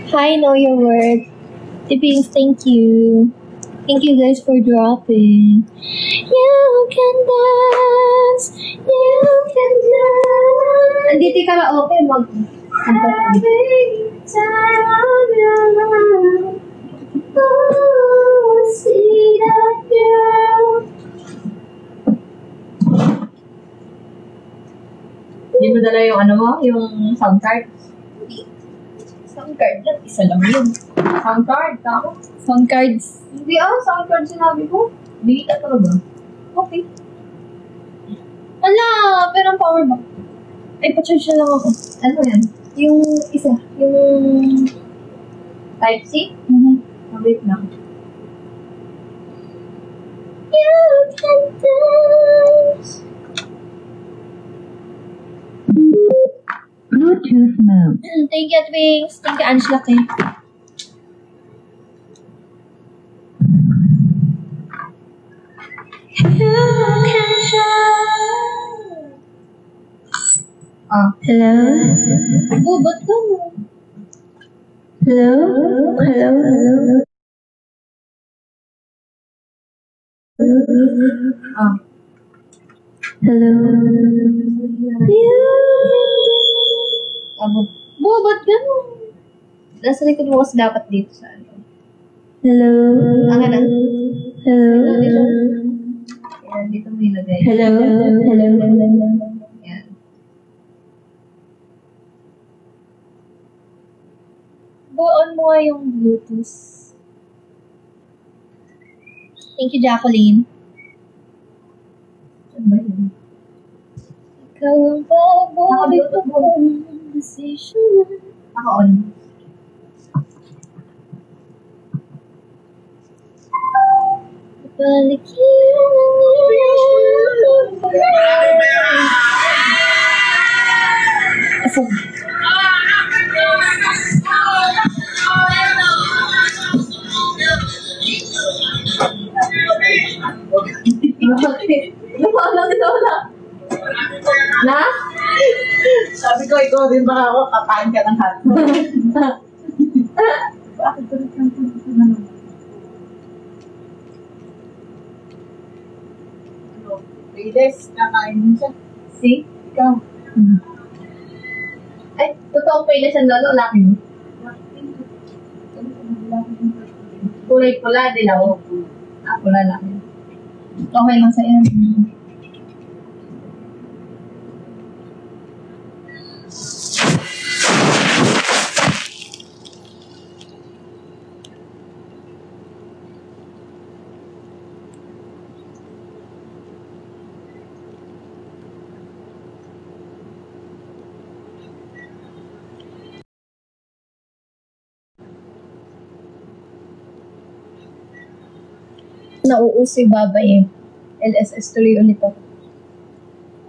Hi, know your worth. Tippings, thank you. Thank you guys for dropping. You can dance. You can dance. Andito yung karaoke, Every time I'm around. Oh, see that girl. Hindi mo dala yung ano mo? Yung sound card? Sound card lang, isa lang yun. Sound card? Ako? Sound cards. Hindi sound card sinabi ko. Hindi ka talaga. Okay. Ala, pero ang power bank. Ay, pa-charge na lang ako. Ano yan? Yung isa, yung... Type-C? Wait lang. You can dance. Bluetooth mode. Thank you, Twings. Thank you, Angela. You can shine. Hello? Oh, ba't ka mo? Hello? Hello? Hello? Hello? Bo, ba't gano'n? Nasa likod mo kasi dapat dito sa ano. Hello? Ang ano? Hello? Ayan, dito mo ilagay. Hello? Hello? Ayan. Bo, on mo nga yung Bluetooth. Thank you, Jacqueline. Ano ba yun? Ikaw ang paborito kong decision. Naka-on. Balikin ang iyong Asan? Napaalang ito na. Na? Sabi ko, ikaw din baka ako, kakain ka ng hotdog. Bakit ko rin naman? Rides, kakain din siya. See? Ikaw. Ay, totoong pwede siya lolo, laki mo. Kulay pula, dilaw. Pula laki. Okay lang sa'yo. Nauuso yung babay eh. LSS tuloy ulit ako.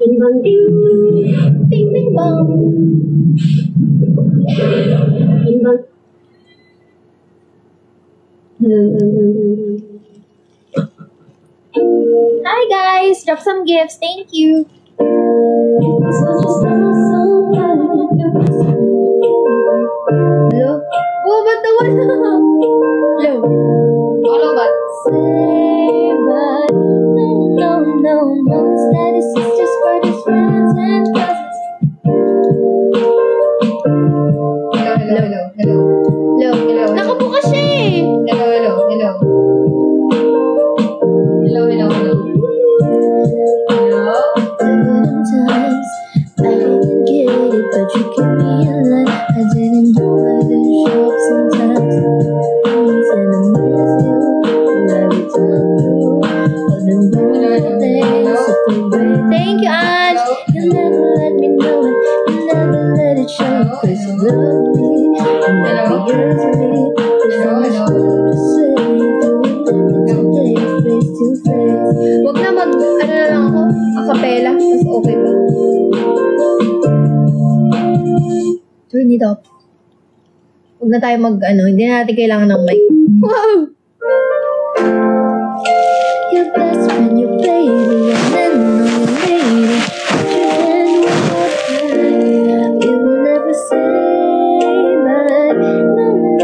Ding bang ding! Ding ding bang! Ding bang! Hi guys! Drop some gifts. Thank you! Hello? Oh, ba't naman? Hello? Ano ba? Say but no, mom's daddy, sisters, brothers, friends, and cousins. Hello. Nakabuka siya eh. Hello. Sometimes I didn't get it, but you kept me alive. I didn't know I didn't show up sometimes. And I miss you every time you Thank you, Ange. You never let me know it. You never let it show. Cause you love me and never years me. There's so much more to say. Today, face to face. Wag na ano na lang ako, acapella. Mas okay ba? Turn it up. Huwag na tayo hindi na natin kailangan ng mic. Wow! Your best friend, your baby, and then your lady. You can walk. We will never say bye. No,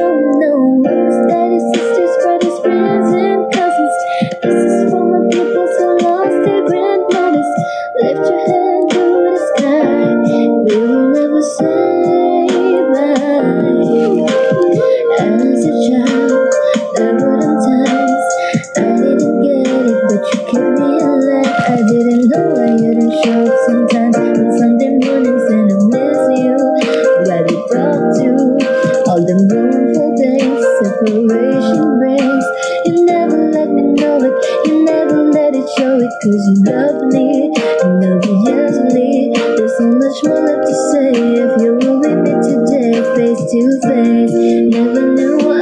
separation brings. You never let me know it, you never let it show it, 'cause you love me, and obviously there's so much more left to say. If you were with me today, face to face, never knew I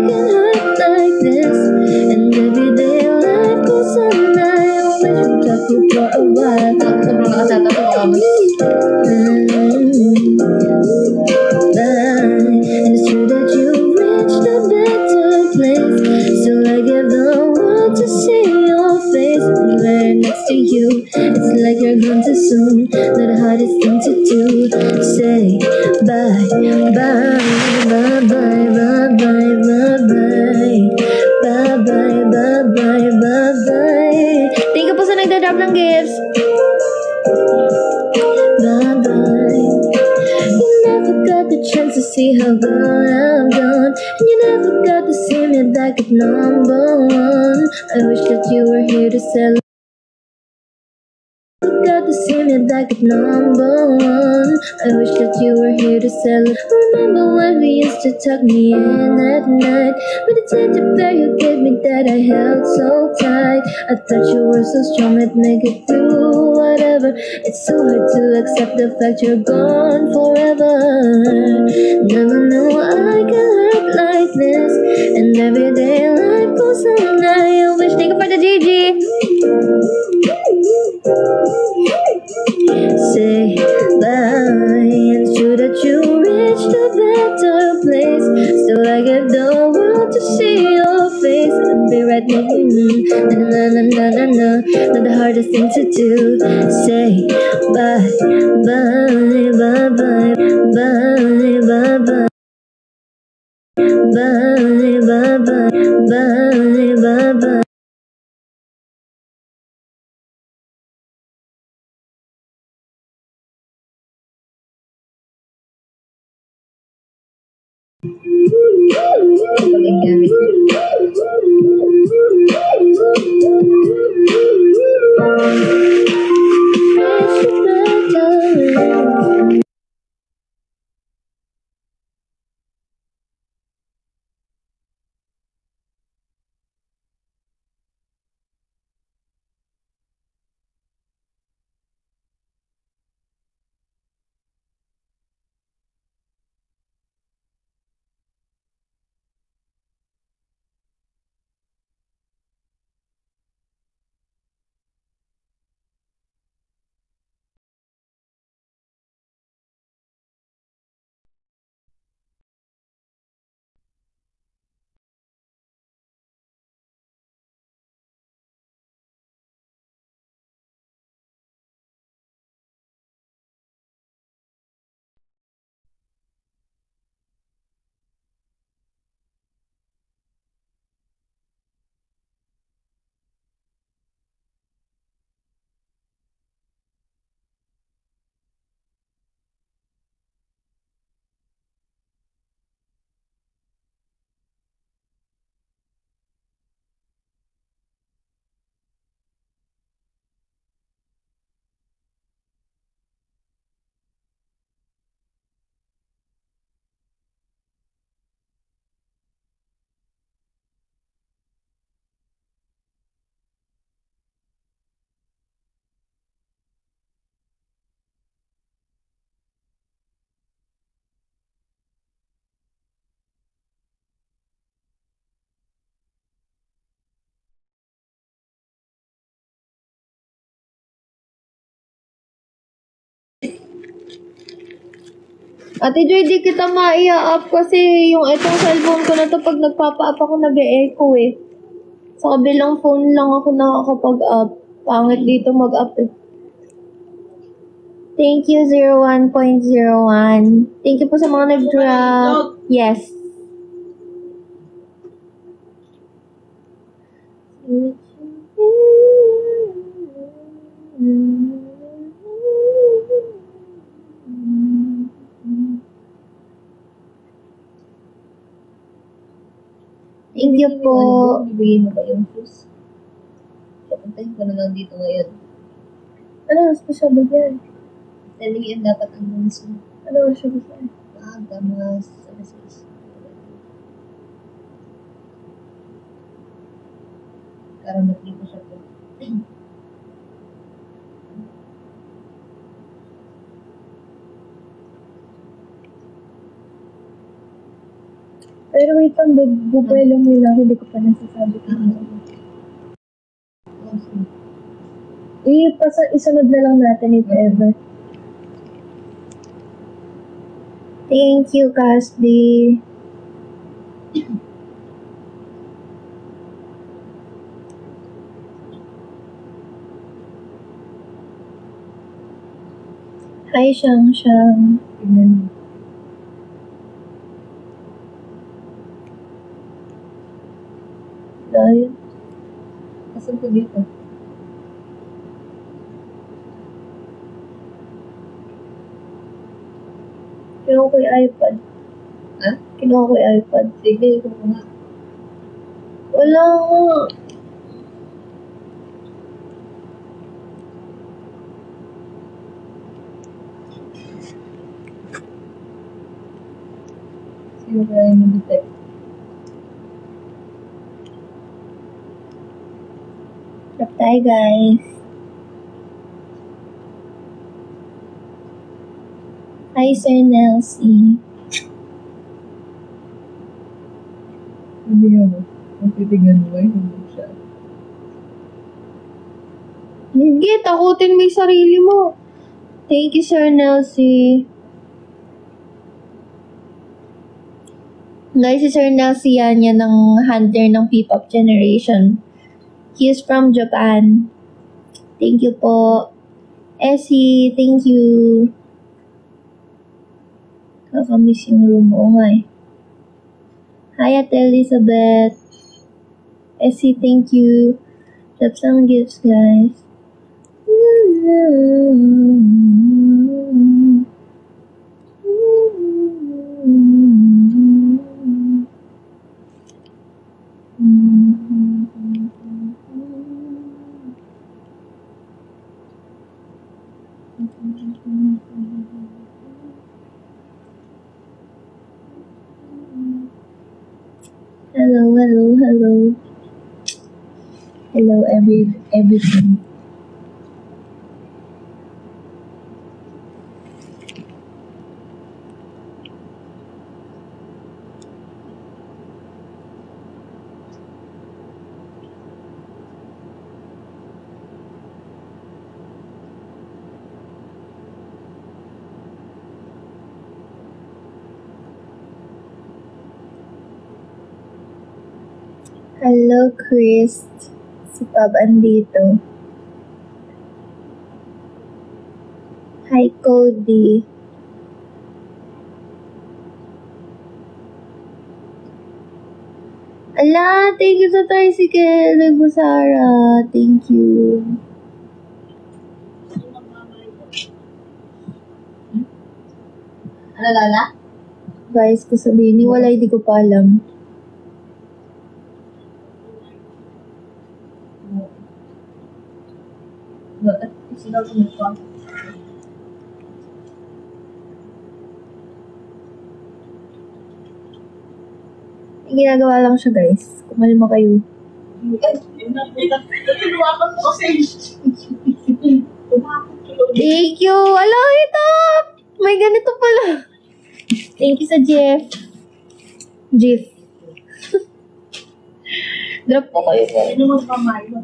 can hurt like this. And everyday life goes on. I wish we talk you for a while. Sobrang nakasata ko ako. And it's true that you reached a better place. Still I give the world to see your face. And right next to you, it's like you're gone too soon. Not the hardest thing to do. Say bye, bye, bye, bye, bye, bye, bye, bye. Bye, bye, bye, bye, bye, bye. Thank you po sa nagdadrop ng gifts. Bye, bye. You never got the chance to see how gone I'm gone, and you never got to see me back at number one. I wish that you were here to celebrate. Got to see me back at number one. I wish that you were here to celebrate. Remember when we used to tuck me in at night, with the teddy bear you gave me that I held so tight. I thought you were so strong, I'd make it through whatever. It's so hard to accept the fact you're gone forever. Never knew I could hurt like this, and everyday life goes on. I wish. Thank you for the GG. Say bye, and it's true that you reached a better place. Still I give the world to see your face and be right next to you. Na na na na na, not the hardest thing to do. Say bye, bye, bye, bye, bye, bye, bye. Bye, bye, bye, bye, bye, bye. Ate Joy, di kita maia-up kasi yung itong cellphone ko na to pag nagpapa-up ako nag-e-echo eh. Sa kabilang phone lang ako nakakapag-up. Pangit dito mag-up eh. Thank you, 01.01. Thank you po sa mga nag-drop. Yes. Thank you po. Ibigay mo ba yung juice? Papuntahin ko na lang dito ngayon. Ano, special ba yan? Telling yan dapat ang bunso. Ano, special ba yan? Maaga, mas alas 6. Parang natin ko siya po. Pero wait lang, bubuelo mula ako, hindi ko pa nasasabi ko. Isunod na lang natin if ever. Thank you, Casby. Hi, Shang Shang. Tingnan mo. Dahil, Asan ko dito? kinuha ko yung iPad. Ha? Kinuha ko yung iPad. Sige, ito ko nga. Wala nga. Sino kaya yung detect? Trap tayo, guys. Hi, Sir Nelsie. Hindi mo. Magtitignan mo hindi siya. Hindi, takutin mo yung sarili mo. Thank you, Sir Nelsie. Guys, si Sir Nelsie yan ng hunter ng P-pop generation. He is from Japan. Thank you po. Essie, thank you. Kakamiss yung room mo nga eh. Hi, Ate Elizabeth. Essie, thank you. Drop some gifts, guys. Hello, hello, hello. Hello, everything. Hello, Chris. Si Pab andito. Hi, Cody. Ala, thank you sa tricycle, Nagbusara. Thank you. Ano, Lala? Guys, ko sabihin ni wala, hindi ko pa alam. Sino ko nito? Ginagawa lang siya, guys. Kumalma kayo. Tinuwakan mo kasi. Thank you! Ala, ito! May ganito pala. Thank you sa Jeff. Jeff. Drop po kayo. Ano magpamayo?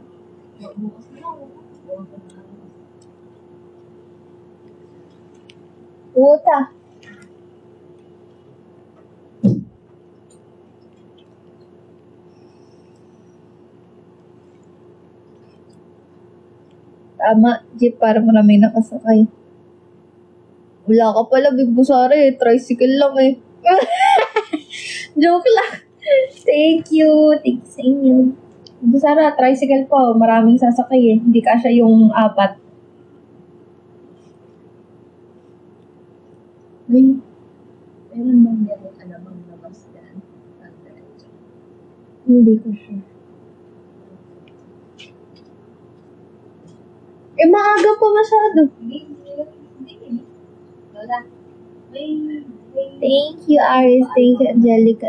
Puta. Tama, jeep para marami nakasakay. Wala ka pala, Big Busara eh. Tricycle lang eh. Joke lang. Thank you. Thank you sa inyo. Big Busara, tricycle po. Maraming sasakay eh. Hindi kasya yung 4. Meron bang ganit alam ang labas yan? Hindi ko sure. Eh, maaga pa masyado. Hindi. Lola, may Thank you, Aris. Thank you, Angelica.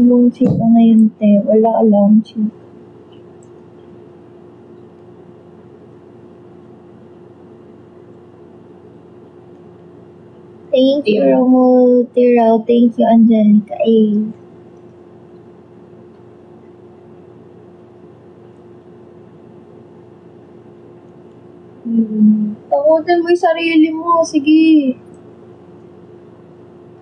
mong chika ngayon, te. Wala alam, chika. Thank you, Romul Tiraw. Thank you, Angelica A. Takutin mo yung sarili mo. Sige.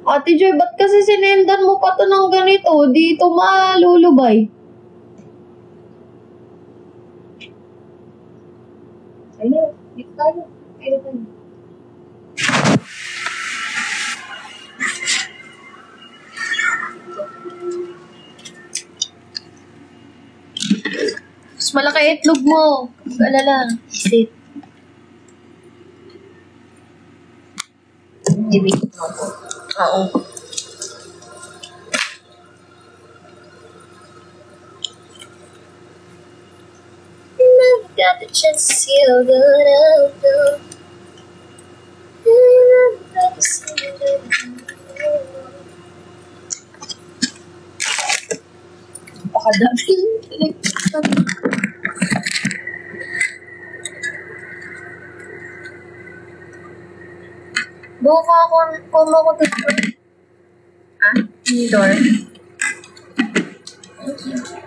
Ate Joy, ba't kasi sinendan mo pa to ng ganito? Dito malulubay. Ayun, dito tayo. Ayun tayo. Mas malaki itlog mo. Alala. Sit. Ibig mo ko. Oo. Never got the chance to see how good I do. Never got to see how good I do. Pakadami. Buka kung mo ko dito. Ha? Door. Thank you.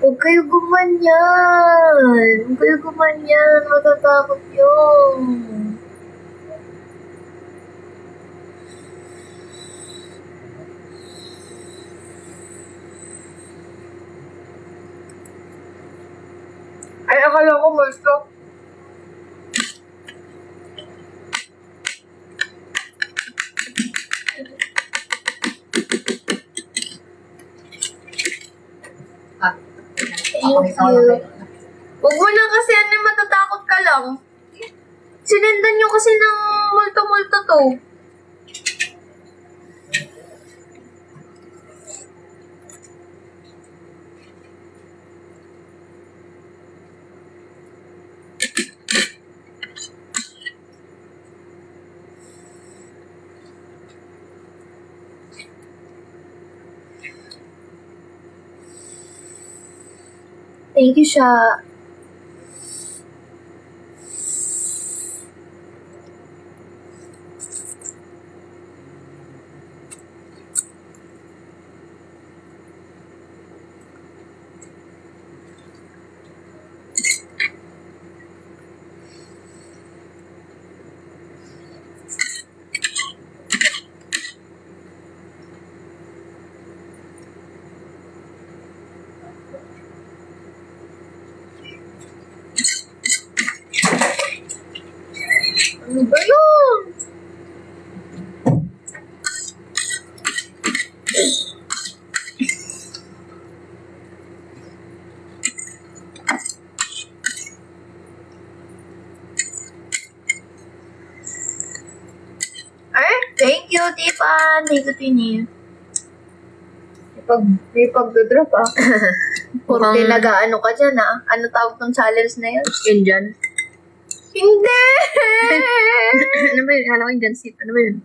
Huwag kayo gumanyan. Huwag kayo gumanyan. Matatakot yun. Ay, akala ko multo. Thank you. Huwag mo lang kasi ano, matatakot ka lang. Sinendan nyo kasi ng multo-multo to. Thank you, Sha. Ano ba yun? Ay, thank you, Tipan. Thank you, Tini. May pagdodrop ah. Porque nag-ano ka dyan ah. Ano tawag ng challenge na yun? Yun dyan. Hindi! Ano ba yun? Kala ko yung dyan seat. Ano ba yun?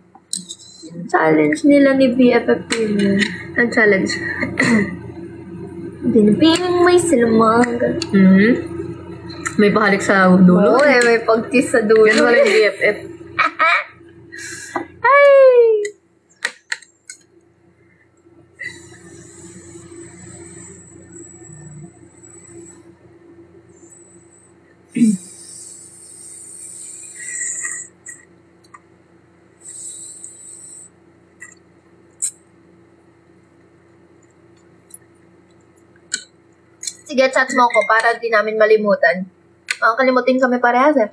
Challenge nila ni BFF yun. Ang challenge. Binipiling may silamag. May pahalik sa dulo. Oo eh, may pag-kiss sa dulo. Yan wala yung BFF. Ay! Sige, chat mo ako para di namin malimutan. Kalimutin kami parehas eh.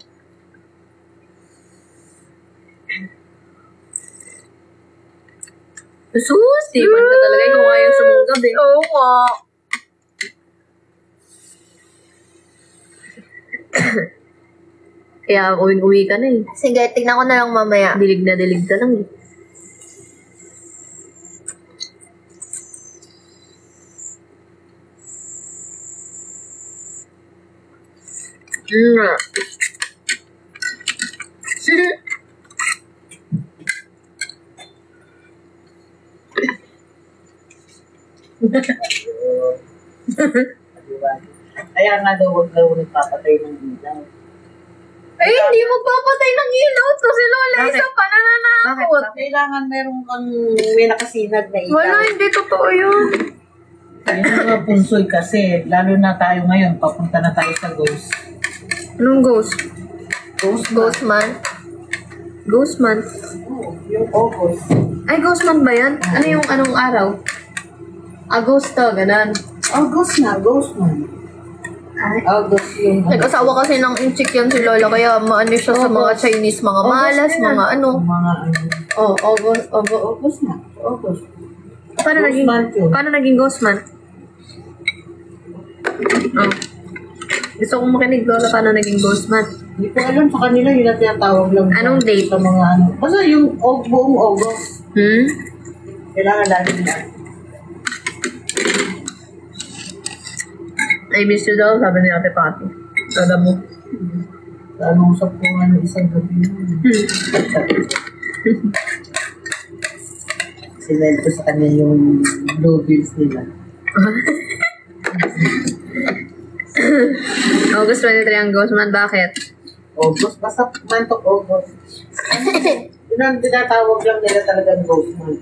Sus, tipan ka talaga. Ikaw nga yung sumunggab eh. Oo nga. Kaya uwi ka na eh. Sige, tignan ko na lang mamaya. Dilig na dilig ka lang eh. Kaya nga daw, huwag daw nagpapatay ng ilaw. Eh, hindi magpapatay ng ilaw to. Si Lola Bakit? isa pa nananakot. Kailangan meron kang may nakasinag na ilaw. Wala, hindi totoo yun. Yung mga punsoy kasi, lalo na tayo ngayon, papunta na tayo sa ghost. Anong ghost? Ghost na. Ghost man. Ghost month. Oo, yung August. Ay, ghost month ba yan? Ano yung anong araw? Agosto, ganun. August na, ghost na. August yung... Nag-asawa kasi ng inchik yan si Lola, kaya maano siya sa mga Chinese, mga malas, August na. mga ano. Mga ano. Oh, August. August na. August. Paano Ghost naging, month yun. paano naging ghost month? Oh. Gusto kong makinig, Lola, paano naging ghost month? Hindi ko alam sa kanila, yun ang tinatawag lang. Anong date? Sa mga ano. Basta yung buong August. Kailangan lalo na. I miss you daw, sabi ni Ate Pati. Sada mo. Anong usap ko nga ng isang gabi yun. Sinend ko sa kanya yung blue bills nila. August 23 ang ghost month, bakit? August, basta month of August. Yun ang tinatawag lang nila talagang ghost month.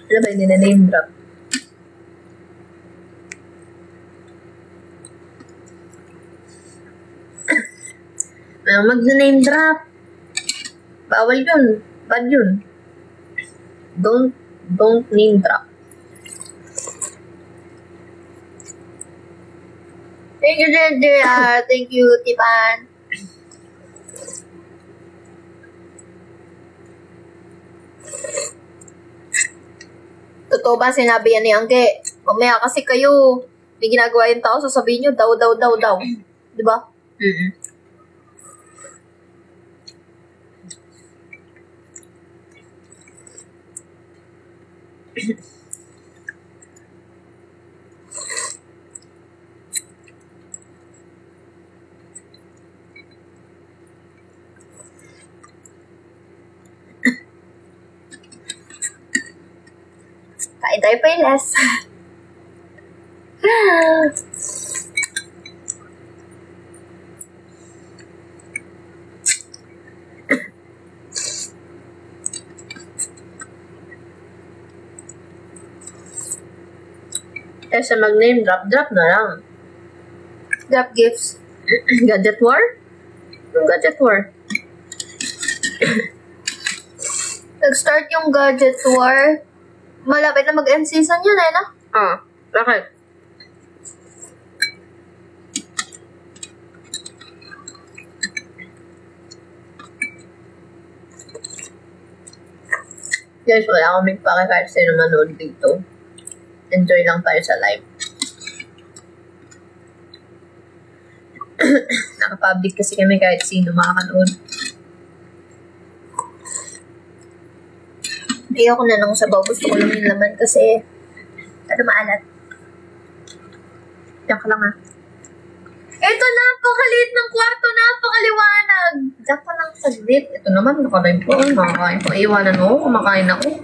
Ano ba yung name drop? Mag-name drop. Bawal yun. Bad yun. Don't name drop. Thank you, JR. Thank you, Tipan. Totoo ba sinabi yan ni Angge? Mamaya kasi kayo, may ginagawa yung tao, sasabihin nyo, daw. Di ba? Kain tayo pa less. Kesa mag-name drop na lang. Drop gifts. Gadget war? Anong gadget war? Nag-start yung gadget war. Malapit na mag-end season yun eh, no? Bakit? Guys, wala kaming pake kahit sino manood dito. Enjoy lang tayo sa live. Naka-public kasi kami kahit sino makakanood. Ayoko na nung sabaw. Gusto ko lang yung laman kasi maalat. Diyan ka lang ha. Ito, napakaliit ng kwarto, napakaliwanag. Diyan ka lang saglit. Ito naman, nakalive ko. Makakain ko. Iwanan mo, kumakain ako.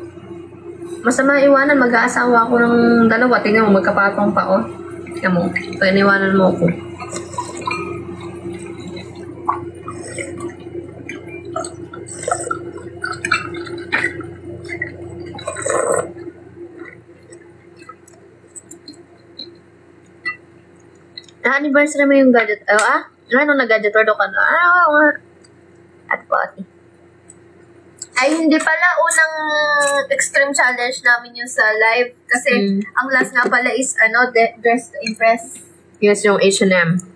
Masama iwanan, mag-aasawa ako ng dalawa. Tingnan mo, magkapatong pa oh. Tingnan mo, pag-iniwanan mo ako. Anniversary mo yung gadget. Nung nag-gadget do ka na, at pati. Ay, hindi pala unang extreme challenge namin yung sa live. Kasi, ang last nga pala is, Dress to Impress. Yes, yung H&M.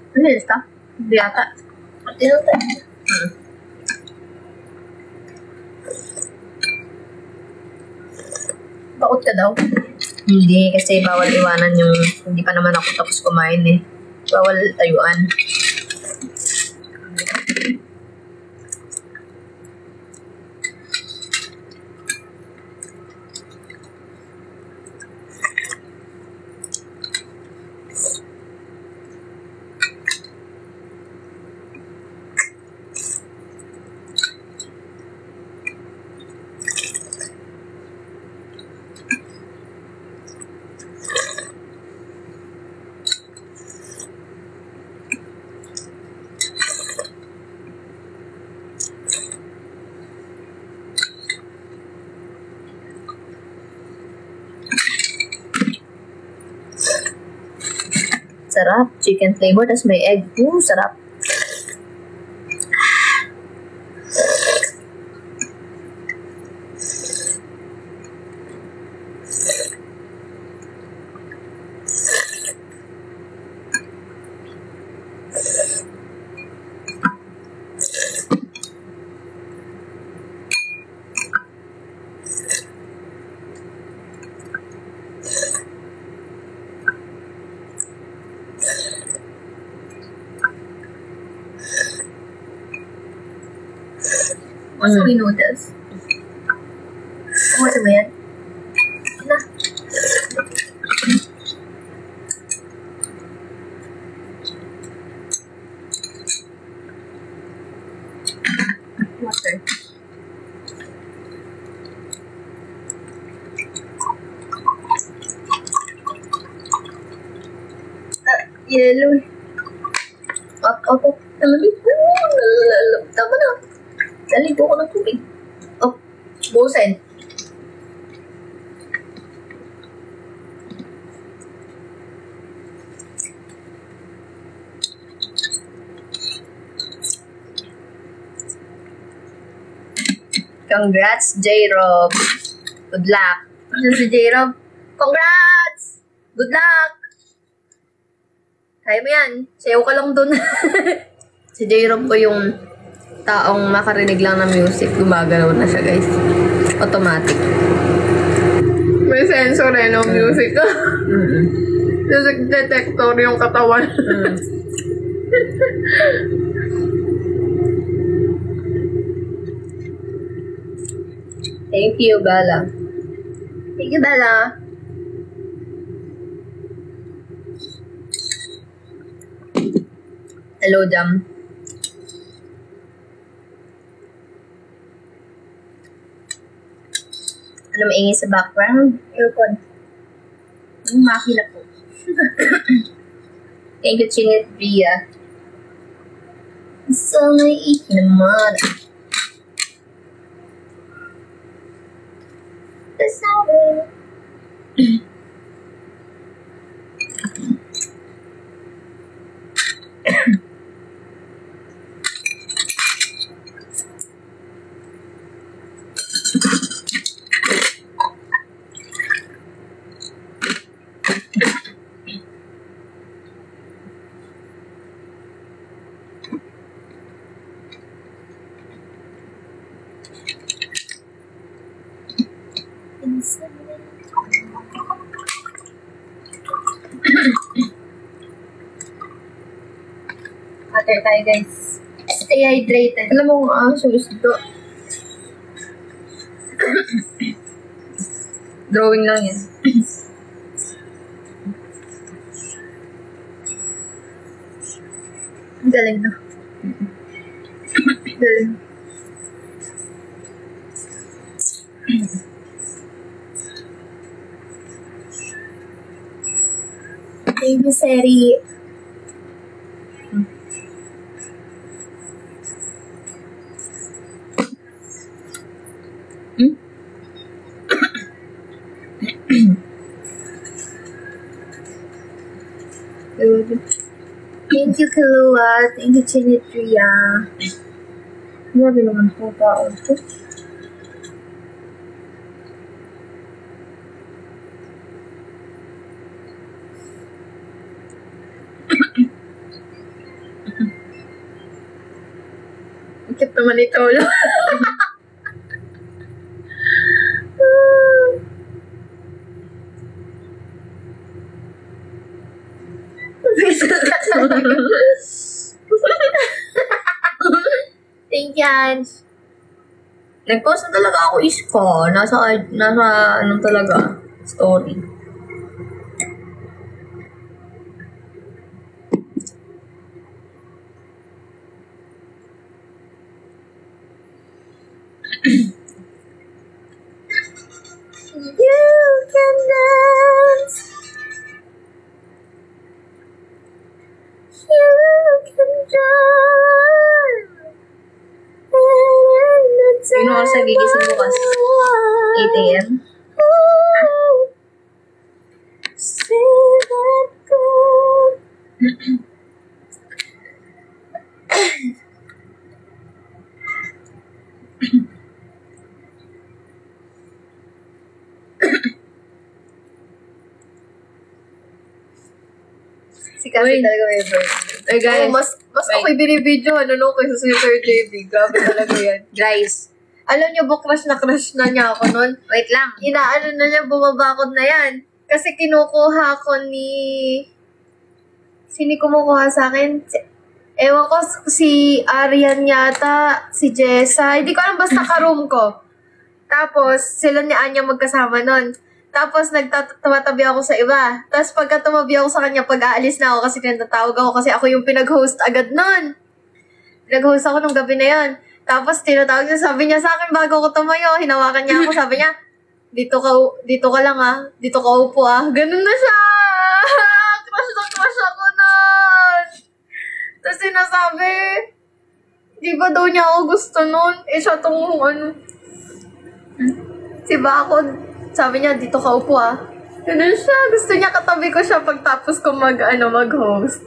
Ano yun ito? Hindi yata. Bakit ka daw? Hindi, kasi bawal iwanan yung... Hindi pa naman ako tapos kumain eh. Bawal tayuan. Sarap. Chicken flavor, tas may egg. Sarap. What's the noodles? What's the man? Na. Water. Yellow. Up. Talamig. Tama na. Naligo ko ng tubig. Oh, busin. Congrats, J-Rob. Good luck. Ano si J-Rob? Congrats! Good luck! Kaya mo yan. Sayaw ka lang dun. Si J-Rob ko yung taong makarinig lang ng music. Gumagalaw na siya, guys. Automatic. May sensor eh, no? Music. Music detector yung katawan. Thank you, Bella. Thank you, Bella. Hello, Jam. Ano maingay sa background? Aircon. Yung makina po. Thank you, Chinit Bria. So, naiik naman. Sabi. Water tayo, guys. Stay hydrated. Alam mo kung asos ito. Drawing lang yan. Galing na. Galing. Thank you, Seri. Thank you, Kalua. Thank you, Chinitria. Grabe naman po tao ito. Ikip naman ito. Thank you, Ange. Nag-post na talaga ako isko. Nasa anong talaga, story. You can dance. You can drive. Sino ako sa gigising bukas? 8 a.m.? Si Kasi talaga may birthday. Ay guys, Mas ako'y binibidyo, kaysa si Sir JB. Grabe talaga yan. guys, Alam niyo ba, crush na niya ako nun? wait lang. Inaano na niya, bumabakod na yan. Kasi kinukuha ko ni... Sino kumukuha sa akin? Ewan ko, si Arian yata, si Jessa. Hindi ko alam, basta ka-room ko. Tapos, sila ni Anya magkasama nun. Tapos, nagtatabi ako sa iba. Tapos, pagka tumabi ako sa kanya, pag-aalis na ako kasi tinatawag ako kasi ako yung pinag-host agad nun. Pinag-host ako nung gabi na yon. Tapos, tinatawag niya, sabi niya sa akin bago ko tumayo, hinawakan niya ako, sabi niya, dito ka lang ah, dito ka upo ah. Ganun na siya! Crush ako nun! Tapos, sinasabi, di ba daw niya ako gusto nun? Siya tong si Bakod, sabi niya, dito ka upo ah. Ganun siya, gusto niya katabi ko siya pagtapos ko mag-host.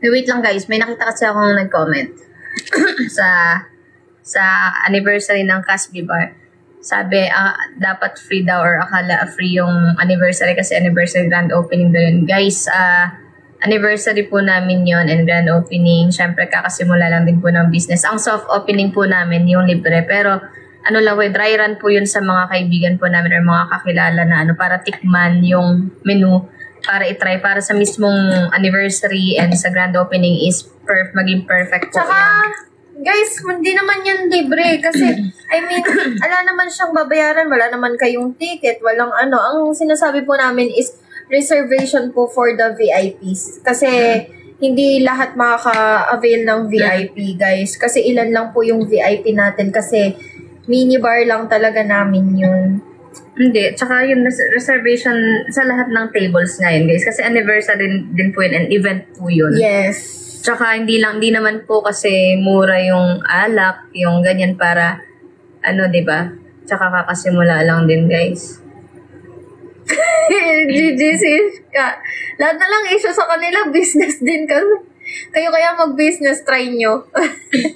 Wait lang guys, may nakita kasi akong nag-comment sa anniversary ng Casby Bar. Sabi, dapat free daw or akala free yung anniversary kasi anniversary grand opening daw yun. Guys, anniversary po namin yon and grand opening. Siyempre, kakasimula lang din po ng business. Ang soft opening po namin, yung libre. Pero, dry run po yun sa mga kaibigan po namin or mga kakilala na para tikman yung menu, para itry, para sa mismong anniversary and sa grand opening is maging perfect po. Tsaka, guys, hindi naman yan libre kasi, wala naman siyang babayaran, wala naman kayong ticket, walang Ang sinasabi po namin is reservation po for the VIPs. Kasi, hindi lahat makaka-avail ng VIP, guys. Kasi ilan lang po yung VIP natin kasi minibar lang talaga namin yun. Hindi, tsaka yung reservation sa lahat ng tables ngayon, guys. Kasi anniversary din po yun and event po yun. Yes. Tsaka hindi naman po kasi mura yung alak, yung ganyan para, diba? Tsaka kakasimula lang din, guys. GGC ka. Lahat na lang issue sa kanila, business din kasi. Kayo kaya mag-business, try nyo.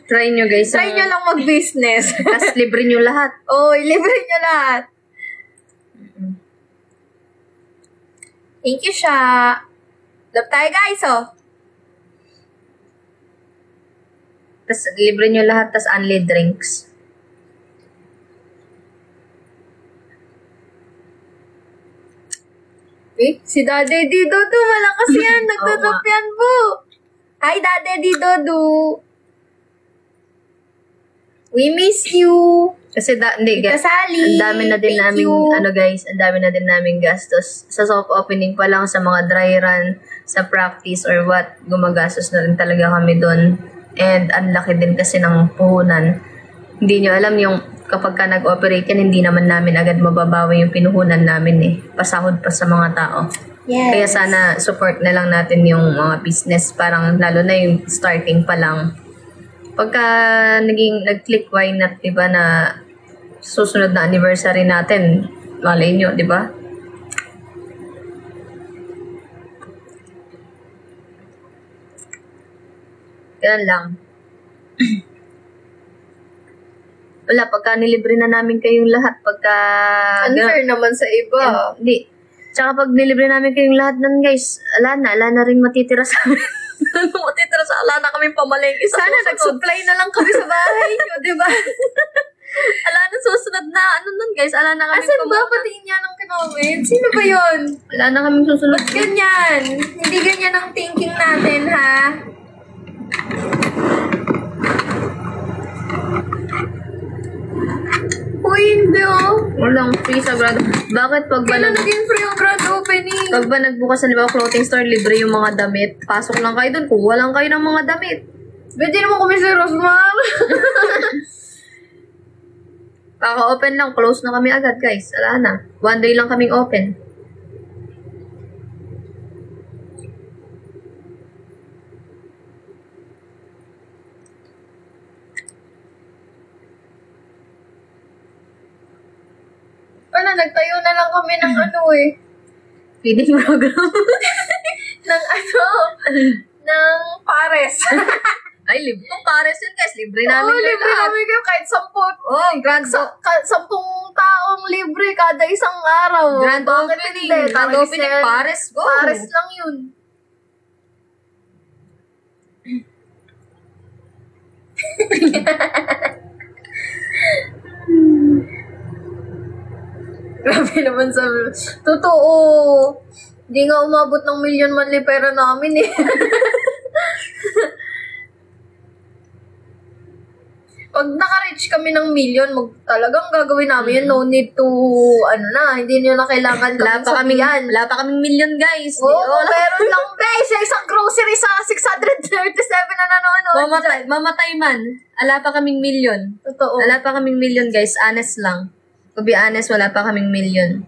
Try nyo, guys. Try nyo lang mag-business. Tapos libre nyo lahat. Oo, libre nyo lahat. Thank you, Sha. Love tayo, guys, oh. Tapos libre nyo lahat, tapos only drinks. Si Daddy Didodo, malakas yan. Nagtutup yan po. Hi, Daddy Didodo. We miss you. Kasi hindi, guys. Kasali. Ang dami na din namin, guys, ang dami na din namin gastos. Sa soft opening pa lang, sa mga dry run, sa practice or what, gumagastos na rin talaga kami doon. And ang laki din kasi ng puhunan. Hindi nyo alam yung kapag ka nag-operate yan, hindi naman namin agad mababawi yung pinuhunan namin eh. Pasahod pa sa mga tao. Yes. Kaya sana support na lang natin yung mga business, parang lalo na yung starting pa lang. Pagka nag-click, why not, diba, na susunod na anniversary natin, malay nyo, diba? Ganun lang. Wala, pagka nilibre na namin kayong lahat, pagka... Unfair naman sa iba. Hindi. Tsaka pag nilibre namin kayong lahat nun, guys, ala na rin matitira sa amin. Ala na kaming pamalengke sa Sana susunod. nag-supply na lang kami sa bahay nyo, di ba? Ala na susunod na, ano nun, guys, ala na kaming Asan ba patingin niya ng kinoment? Sino ba yun? Ala na kaming susunod. Ba't ganyan? Hindi ganyan ang thinking natin, ha? Uy, hindi oh. Walang free sa grado. Bakit pag ba Kailan naging free yung grand opening? pag ba nagbukas na, di ba, clothing store, libre yung mga damit, pasok lang kayo dun, kuha lang kayo ng mga damit. Pwede naman kami si Rosmar. Kaka-open lang, close na kami agad, guys. Ala na. 1 day lang kaming open. Ano, nagtayo na lang kami ng ano eh. Feeding program. Ng ano? Ng pares. Ay, libre. Kung pares yun, guys, libre namin Oo, kayo libre lahat. namin kayo kahit 10. Oh, grand, 10 taong libre kada isang araw. grand Bakit opening. hindi? Grand Pares opening, yan. pares, go. Pares lang yun. Grabe naman sa... Totoo. Hindi nga umabot ng million manli pera namin eh. Pag naka-reach kami ng million, talagang gagawin namin yun. No need to, ano na, hindi nyo na kailangan Wala pa kaming, sabihan. wala pa kaming million, guys. Oo, meron lang, guys. Isang grocery sa 637 na nanonood. Mamatay man. Wala pa kaming million. Totoo. Wala pa kaming million, guys. Honest lang. To be honest, wala pa kaming million.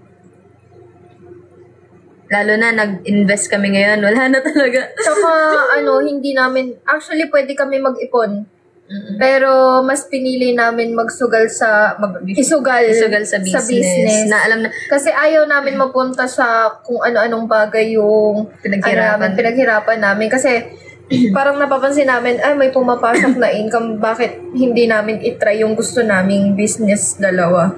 Lalo na, nag-invest kami ngayon. Wala na talaga. Tsaka, hindi namin, actually, pwede kami mag-ipon. Pero, mas pinili namin isugal sa business. Na alam na, Kasi ayaw namin mapunta sa kung ano-anong bagay yung pinaghirapan namin. Kasi, parang napapansin namin, may pumapasok na income, bakit hindi namin itry yung gusto naming business dalawa?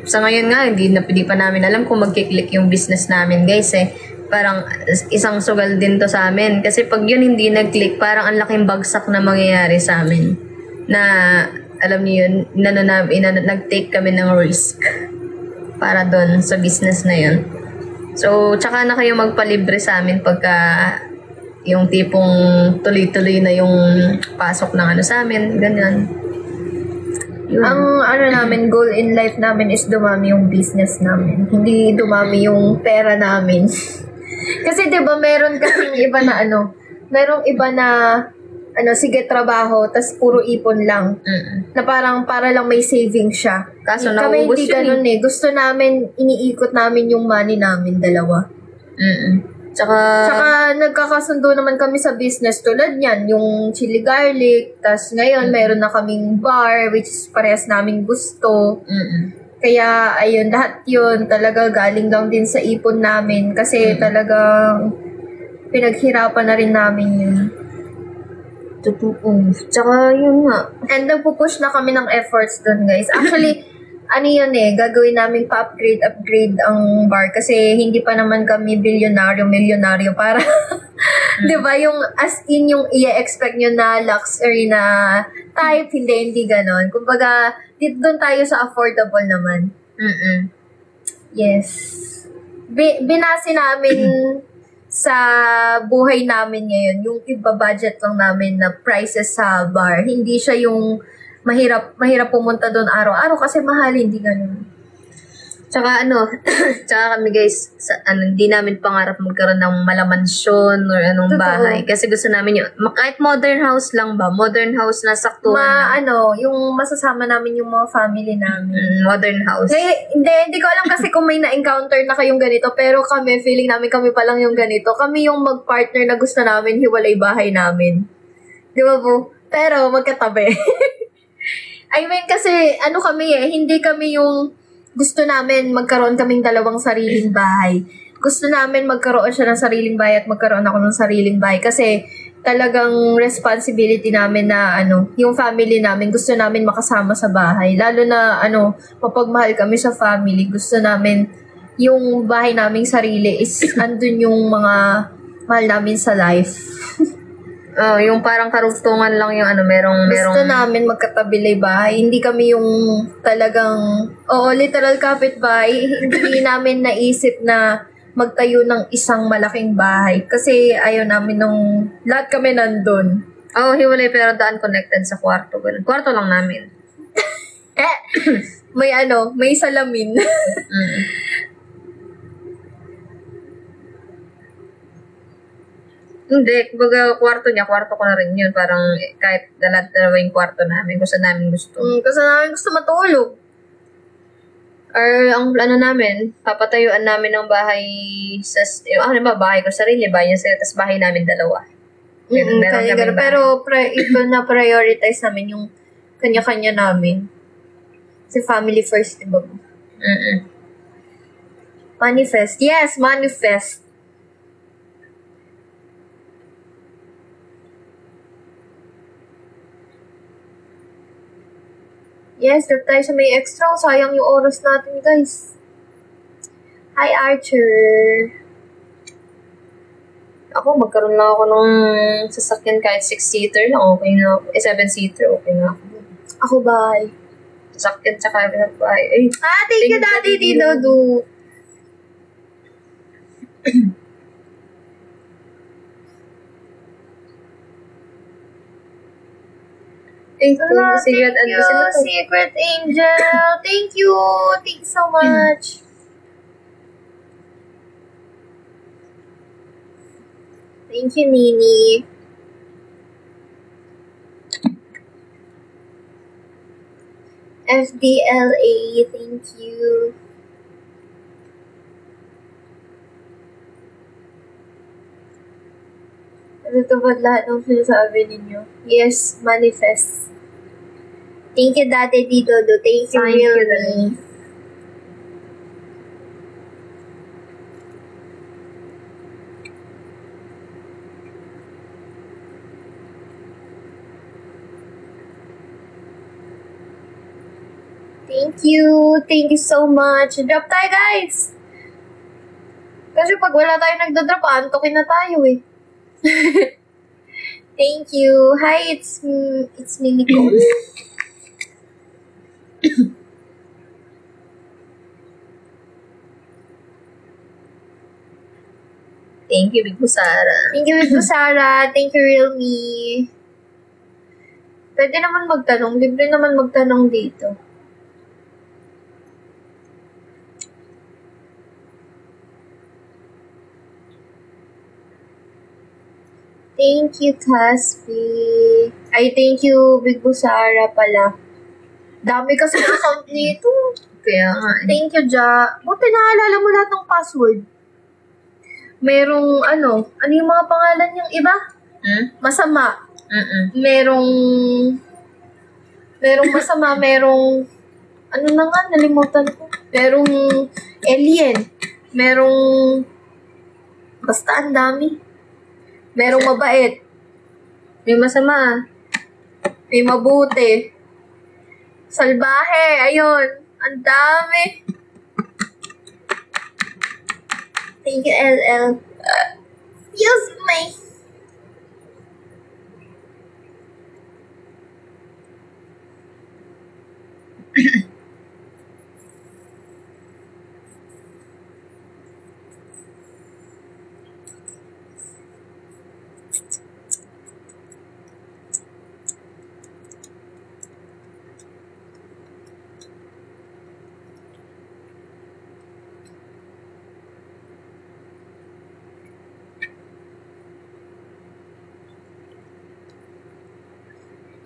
Sa ngayon nga, hindi pa namin alam kung magkiklik yung business namin, guys, eh. Parang isang sugal din to sa amin. Kasi pag yun hindi nag-click, parang ang laking bagsak na mangyayari sa amin. Na, alam niyo yun, nag-take kami ng risk para doon sa business na yun. So, tsaka na kayo magpalibre sa amin pagka yung tipong tuloy-tuloy na yung pasok ng sa amin, ganyan. Yun. Ang namin, goal in life namin is dumami yung business namin. Hindi dumami yung pera namin. Kasi 'di ba meron kasing iba na merong iba na sige trabaho tas puro ipon lang. Na parang para lang may saving siya. Kaso kami naubos hindi yun ganun eh. Gusto namin iniikot namin yung money namin dalawa. Tsaka nagkakasundo naman kami sa business tulad niyan, yung chili garlic, tas ngayon meron na kaming bar which is parehas naming gusto. Kaya ayun, lahat yun talaga galing lang din sa ipon namin kasi talagang pinaghirapan na rin namin yun. Totoo. Tsaka yun nga. And nagpupush na kami ng efforts dun, guys. Actually, yun gagawin namin pa-upgrade ang bar kasi hindi pa naman kami milyonaryo para, di ba, yung as in yung i-expect nyo na luxury na type, hindi ganon. Kumbaga, dito doon tayo sa affordable naman. Yes. Binasi namin sa buhay namin ngayon, yung iba-budget lang namin na prices sa bar. Hindi siya yung mahirap pumunta doon araw-araw kasi mahal, hindi ganun. Tsaka tsaka kami guys, hindi namin pangarap magkaroon ng malamansyon or anong Totoo. bahay. Kasi gusto namin kahit modern house lang ba? Modern house na saktuhan. Yung masasama namin yung mga family namin. Modern house. Hindi ko alam kasi kung may na-encounter na kayong ganito, pero feeling namin kami pa lang yung ganito. Kami yung mag-partner na gusto namin, hiwalay bahay namin. Di ba po? Pero magkatabi. I mean, kasi kami hindi kami yung gusto namin magkaroon kaming dalawang sariling bahay. Gusto namin magkaroon siya ng sariling bahay at magkaroon ako ng sariling bahay. Kasi talagang responsibility namin na yung family namin, gusto namin makasama sa bahay. Lalo na mapagmahal kami sa family. Gusto namin yung bahay naming sarili is andun yung mga mahal namin sa life. Yung parang karugtungan lang yung merong... Gusto namin magkatabilay bahay. Hindi kami yung talagang, literal kapitbahay. Hindi namin naisip na magtayo ng isang malaking bahay. Kasi ayaw namin nung lahat kami nandun. Hiwalay pero daan connected sa kwarto. Ganun. Kwarto lang namin. May salamin. Hindi, kumbaga kwarto niya, kwarto ko na rin yun. Parang kahit dalawa yung kwarto namin, gusto namin gusto. Gusto namin gusto matulog. Or ang plano namin, papatayuan namin ng bahay sa, bahay ko sarili, bahay niya sarili, tapos bahay namin dalawa. Meron kami bahay. Pero ito na prioritize namin yung kanya-kanya namin. Si family first, diba? Manifest. Yes, manifest. Yes, drop tayo sa may extra. Sayang yung oras natin, guys. Hi, Archer. Ako, magkaroon lang ako ng sasakyan kahit 6-seater lang. Okay na ako. 7-seater, okay na ako. Ako, bye. Sasakyan tsaka bahay. Thank you, Daddy Didodu. Thank you, Secret Angel. Thank you. Thank you so much. Thank you, Nini. FDLA, thank you. Natutupad lahat ng sinasabi ninyo. Yes, manifest. Thank you, Dati Didodo. Thank you, really. Thank you. Thank you so much. Drop tayo, guys. Kasi pag wala tayo nagdodrop, antokin na tayo eh. Thank you. Hi, it's me, Nicole. Thank you, Big Busara. Thank you, Big Busara. Thank you, Realme. Pwede naman magtanong. Libre naman magtanong dito. Thank you, Caspi. Ay, thank you, Big Busara pala. Dami kasi ng account nito. Kaya nga. Thank you, Ja. Buti naalala mo lahat ng password. Merong, ano yung mga pangalan niyang iba? Masama. Merong masama, merong, ano na nga, nalimutan ko. Merong alien. Merong, basta ang dami. Merong mabait. May masama. May mabuti. Salbahe. Ayun. Ang dami. Thank you, LL. Yes, may.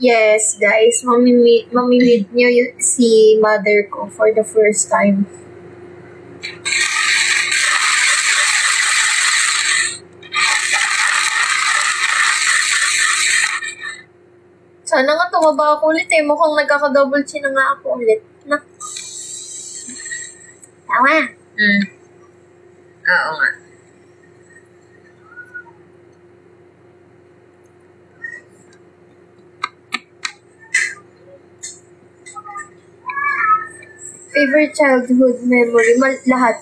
Yes, guys. Mamimit nyo si mother ko for the first time. Sana nga tumaba ako ulit eh. Mukhang nagkaka-double chin na nga ako ulit. Na. Tama. Oo nga. Favorite childhood memory? Lahat.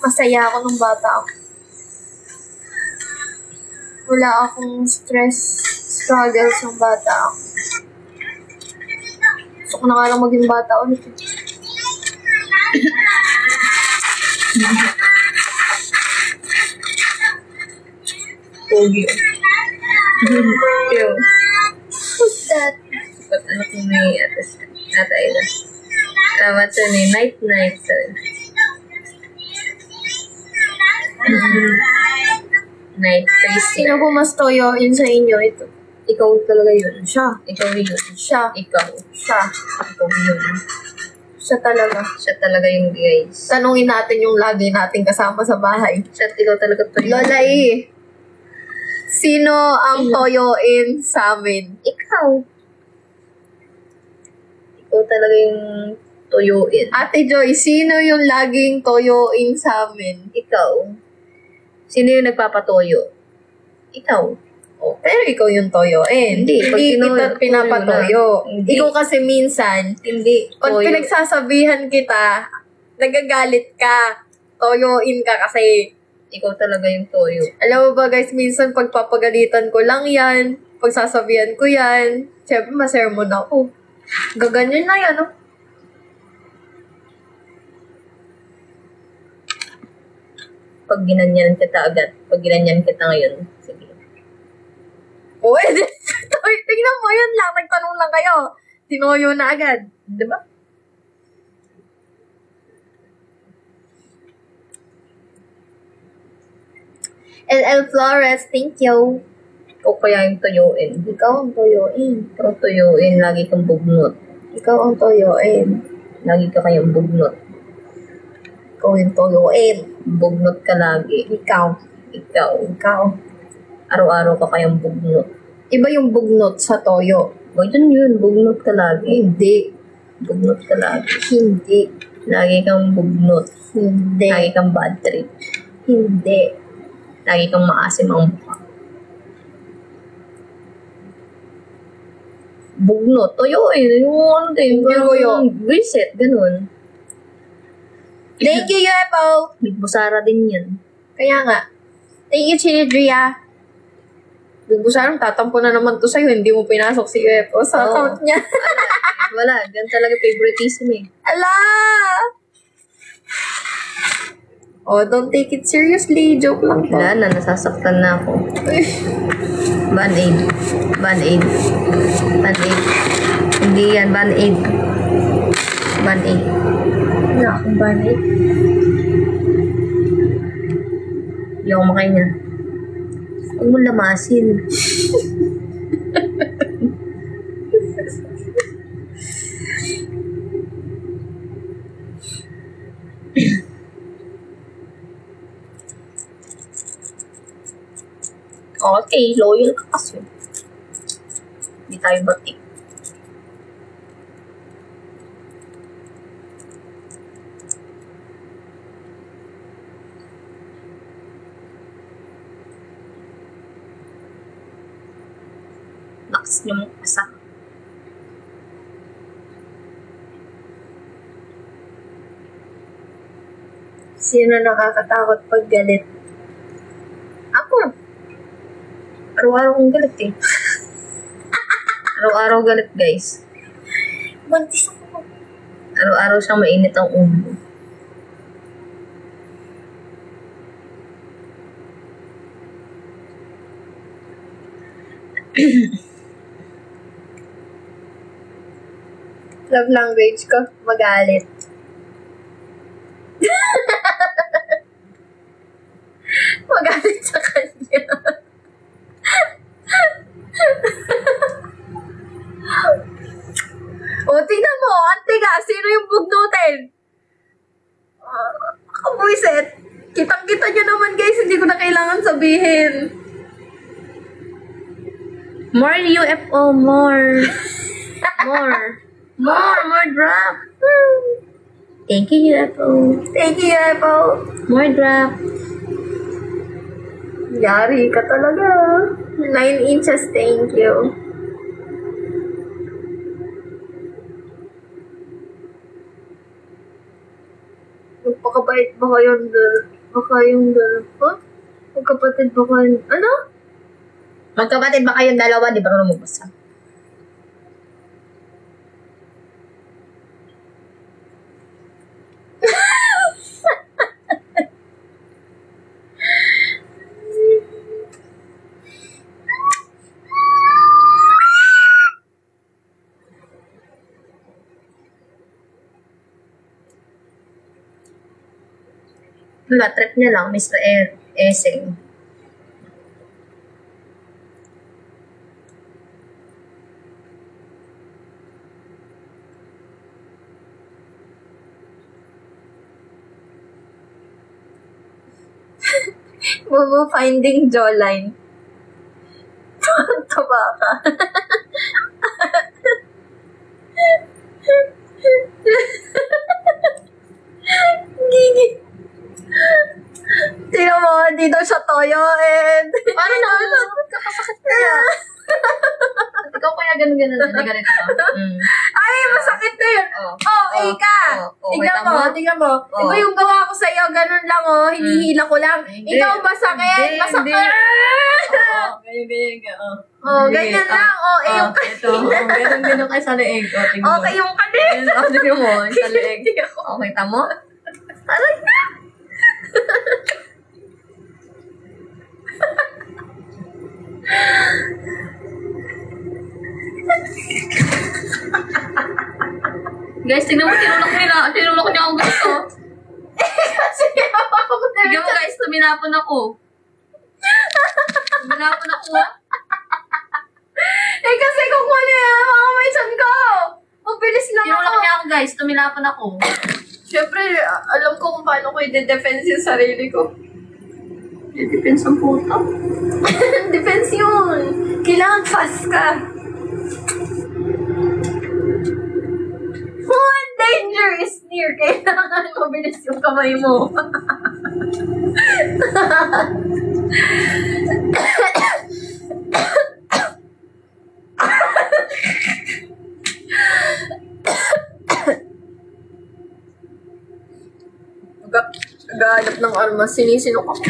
Masaya ako nung bata ako. Wala akong struggles nung bata ako. Gusto ko na nga lang maging bata ulit. Pogi. Ew. Who's that? Ba't ano kung may atay na? What's her name? Night. Night face. Sino po mas toyo yun sa inyo ito? Ikaw talaga yun. Siya. Ikaw yun. Siya. Ikaw. Siya. Ikaw yun. Siya talaga. Siya talaga yung guys. Tanungin natin yung lagi nating kasama sa bahay. Siya ikaw talaga to yun. Lola E, sino ang toyoin sa amin? Ikaw. Ikaw talaga yung toyoin. Ate Joy, sino yung laging toyoin sa amin? Ikaw. Sino yung nagpapatoyo? Ikaw. Oh, pero ikaw yung toyoin. Hindi, pag Hindi tinoyo- kita pinapatoyo. Hindi. Ikaw kasi minsan, Hindi. pag Toyo. pinagsasabihan kita, nagagalit ka. Toyoin ka kasi. Ikaw talaga yung toyo. Alam mo ba guys, minsan pagpapagalitan ko lang yan, pagsasabihan ko yan, syempre masermon ako. Gaganyan na yan, no? Pag ginanyan kita agad. Pag ginanyan kita ngayon. Sige. Pwede. Tingnan mo, yan lang. Nagtanong lang kayo. Tinoyo na agad. Diba? LL Flores, thank you. Ikaw kaya yung toyoin. Ikaw ang toyoin. Ikaw toyoin. Lagi kang bugnot. Ikaw ang toyoin. Lagi ka kayong bugnot. Ikaw yung toyoin. Bugnot ka lagi. Ikaw. Ikaw. Ikaw. Araw-araw ka kayong bugnot. Iba yung bugnot sa toyo. Ganyan yun. Bugnot ka lagi. Hindi. Bugnot ka lagi. Hindi. Lagi kang bugnot. Hindi. Lagi kang bad trip. Hindi. Lagi kang maasim ang mukha. Bugnot. Toyoin. Yung ano din. Toyo. Reset. Ganun. Thank you, UFO. Big Busara din yan. Kaya nga. Thank you, Chinidria. Bigusarang tatampo na naman to sa'yo. Hindi mo pinasok si UFO sa Oo. account niya. Wala. Ganun talaga favoritism eh. Ala! Oh, don't take it seriously. Joke lang to. Wala na. Nasasaktan na ako. Band-aid. Band-aid. Band-aid. Hindi yan. Band-aid. Band-aid. Wala akong banay. Hindi ako makain niya. Huwag mo lamasin. Okay, loyal ka kasi. Hindi tayo batik. Lakas niyo mong kasama. Sino nakakatakot pag galit? Ako. Araw-araw kong galit eh. Araw-araw galit guys. Buntis ako. Araw-araw siyang mainit ang ulo. Love language ko, magalit. Magalit sa kanya. Bugnutin! Buisit! Kitang-kita nyo naman guys, hindi ko na kailangan sabihin. More UFO, more. More drop. Thank you, UFO. Thank you, UFO. More drop. Yari ka talaga. 9 inches, thank you. Magpakabait ba kayong ha? Magkapatid ba kayo? Ano? Magkapatid ba kayong dalawa? Di ba ka lumabasa? Wala, trip niya lang, Mr. Eseng. Momo finding jawline. Taba ka. Gigi. Tingnan mo, dito siya toyo and... Paano na? Kakasakit kaya. Ikaw kaya ganun-ganun. Hindi ganito. Ay, masakit na yun. Ika. Tingnan mo. Iba yung gawa ko sa'yo, ganun lang hinihila ko lang. Ikaw masakit. Masakit. Ganyan. Ganyan lang. Yung ito. Ganun kayo sa leeg. okay yung kanin. Tingnan mo, sa leeg. Okay, tamo? Aray na. Guys, tignan mo, tinulok niya ako gusto. Kasi ako Tignan mo guys, tuminapon ako. kasi kung ano yan, mga may chan ko. Mabilis lang Tinulok ako. niya ako guys, tuminapon ako. Siyempre, alam ko kung paano ko i-defense yung sarili ko. Depends ang puto. Defense yun. Kailangan fast ka. When danger is near, kailangan mabilis yung kamay mo. Naghahanap ng armas, sinisinok ako.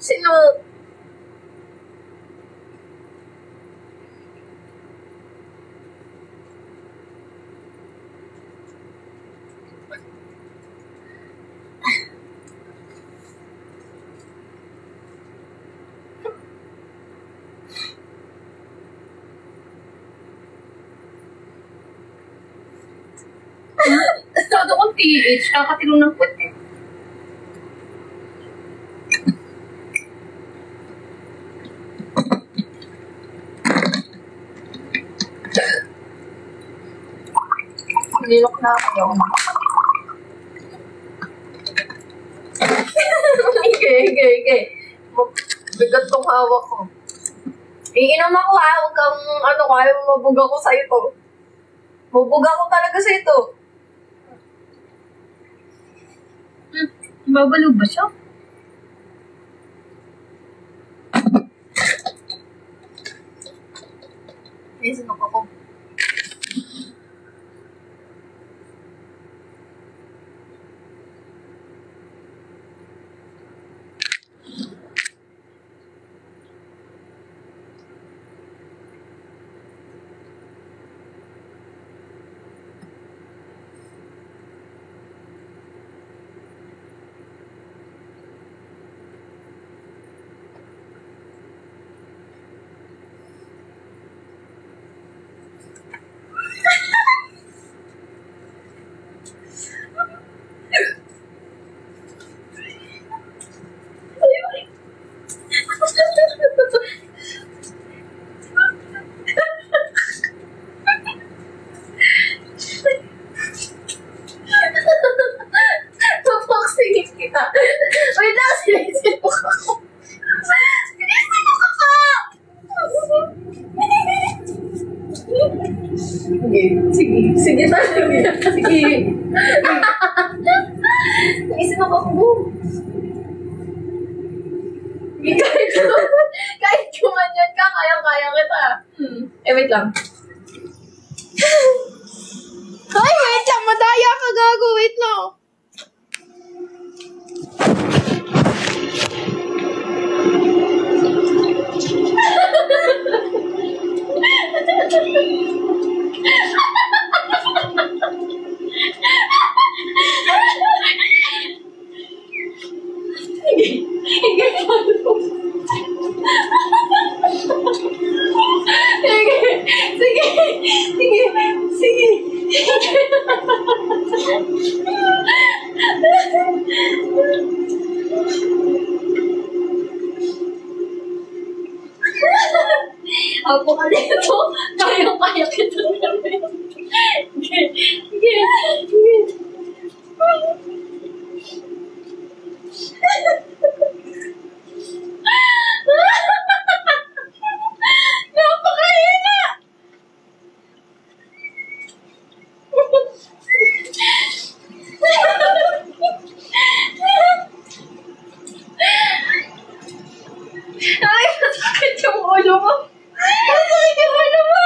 Sino? Todo kong PH, kakatilong ng puti. Nilok na ako. Okay. Bigat tong hawak ko. Iinom ako huwag kang kaya mabuga ko sa'yo to. Mabuga ko talaga sa ito. Babalo ba siya? May sinok ako. Sige, talaga. Sige. Isip ako mo. Kahit kumanyan ka, kaya-kaya kita. Wait lang. Ay, wait lang. Madaya ka, gago. Wait lang. Ako ka dito. Kaya-kaya kita namin. Sige. Napakahina! Ay, masakit yung ulo mo. Masakit yung ulo mo.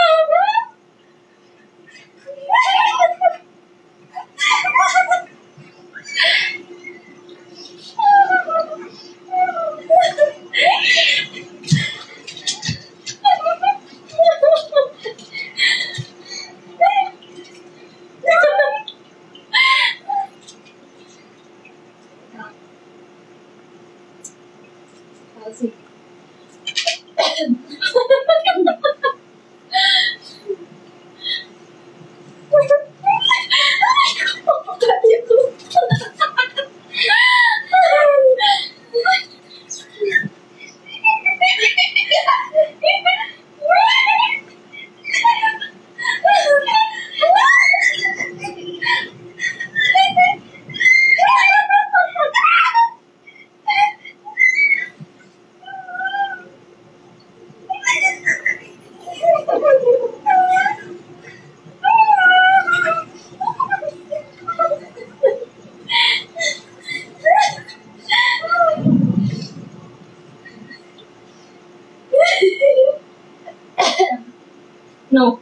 No.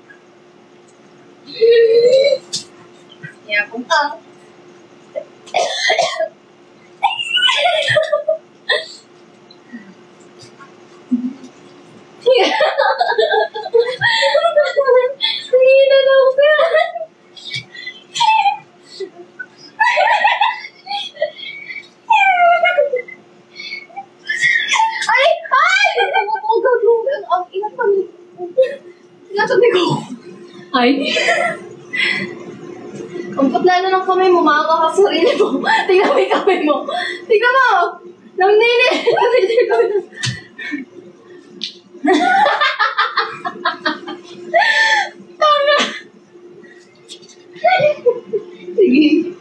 Ya, kumpa. Hindi na daw siya. Ay! Ang ina pa. Nasabi ko. Ay. Ang putla na ng kamay mo, makaka sa sarili mo. Tingnan mo yung kamay mo. Tingnan mo! Nanginili! Kasi ito yung kamay mo. Tama! Sige.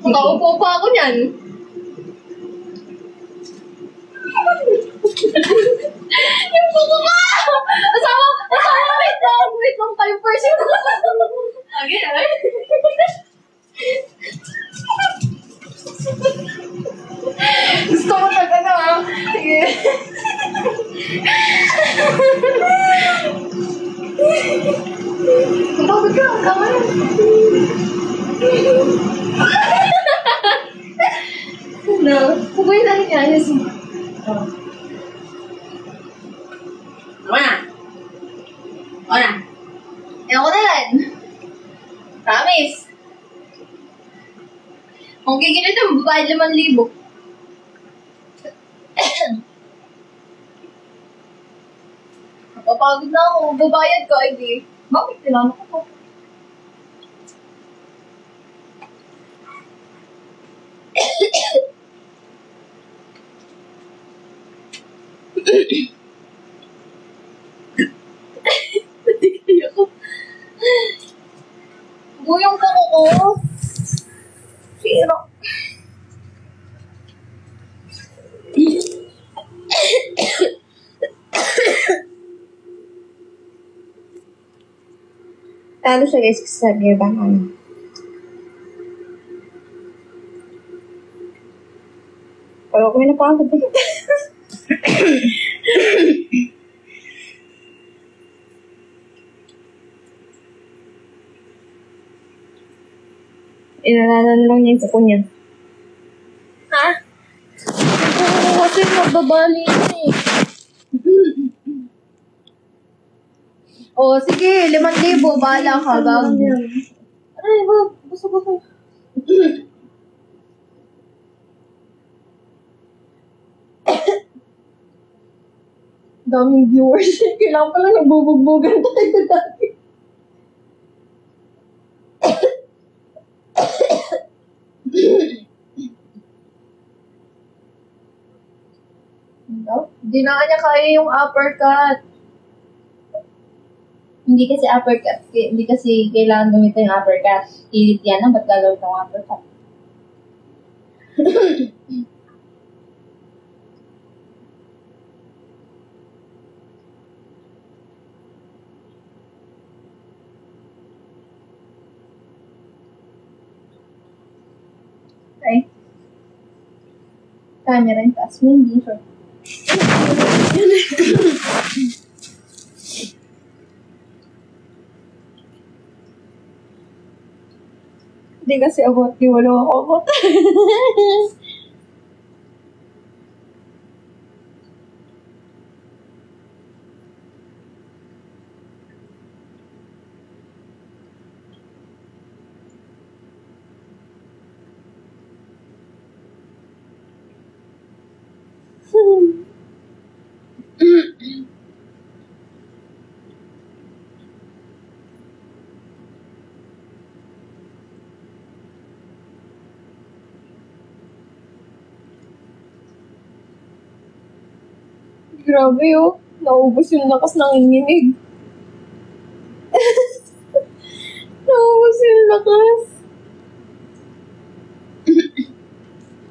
Makaupo pa ako niyan. Yung puko ka! Asawa, wait lang 5%. Okay, ay. Gusto ko talaga ha. Sige. Matawag ka, kama na. No, kukuhin natin yan. Yes. Ona. Ako na yan. Promise. Kung kikilit mo, babayad 5,000. Napapagod na ako. Babayad ka, hindi. Bakit? Kailangan ko po. Buyong ko ko. Sira. Talo siya guys sa gebahan. Pero ako may napagod eh. Inalanan lang niya yung kuko niya. Ha? Oo, kasi magbabali na eh. Oh, sige, 5,000. Bahala ka, gag. Ay, busog ako. Daming viewers. Kailangan pala nagbubugbugan tayo dati. Hindi na nga niya kaya yung uppercut. Hindi kasi uppercut. Hindi kasi kailangan gamitin yung uppercut. Kilit yan. Ba't gagawin yung uppercut? Okay. Camera yung taas mo. Hindi sure. Hindi kasi abot di wala ako abot. Grabe oh. Naubos yung lakas ng inginig. Naubos yung lakas.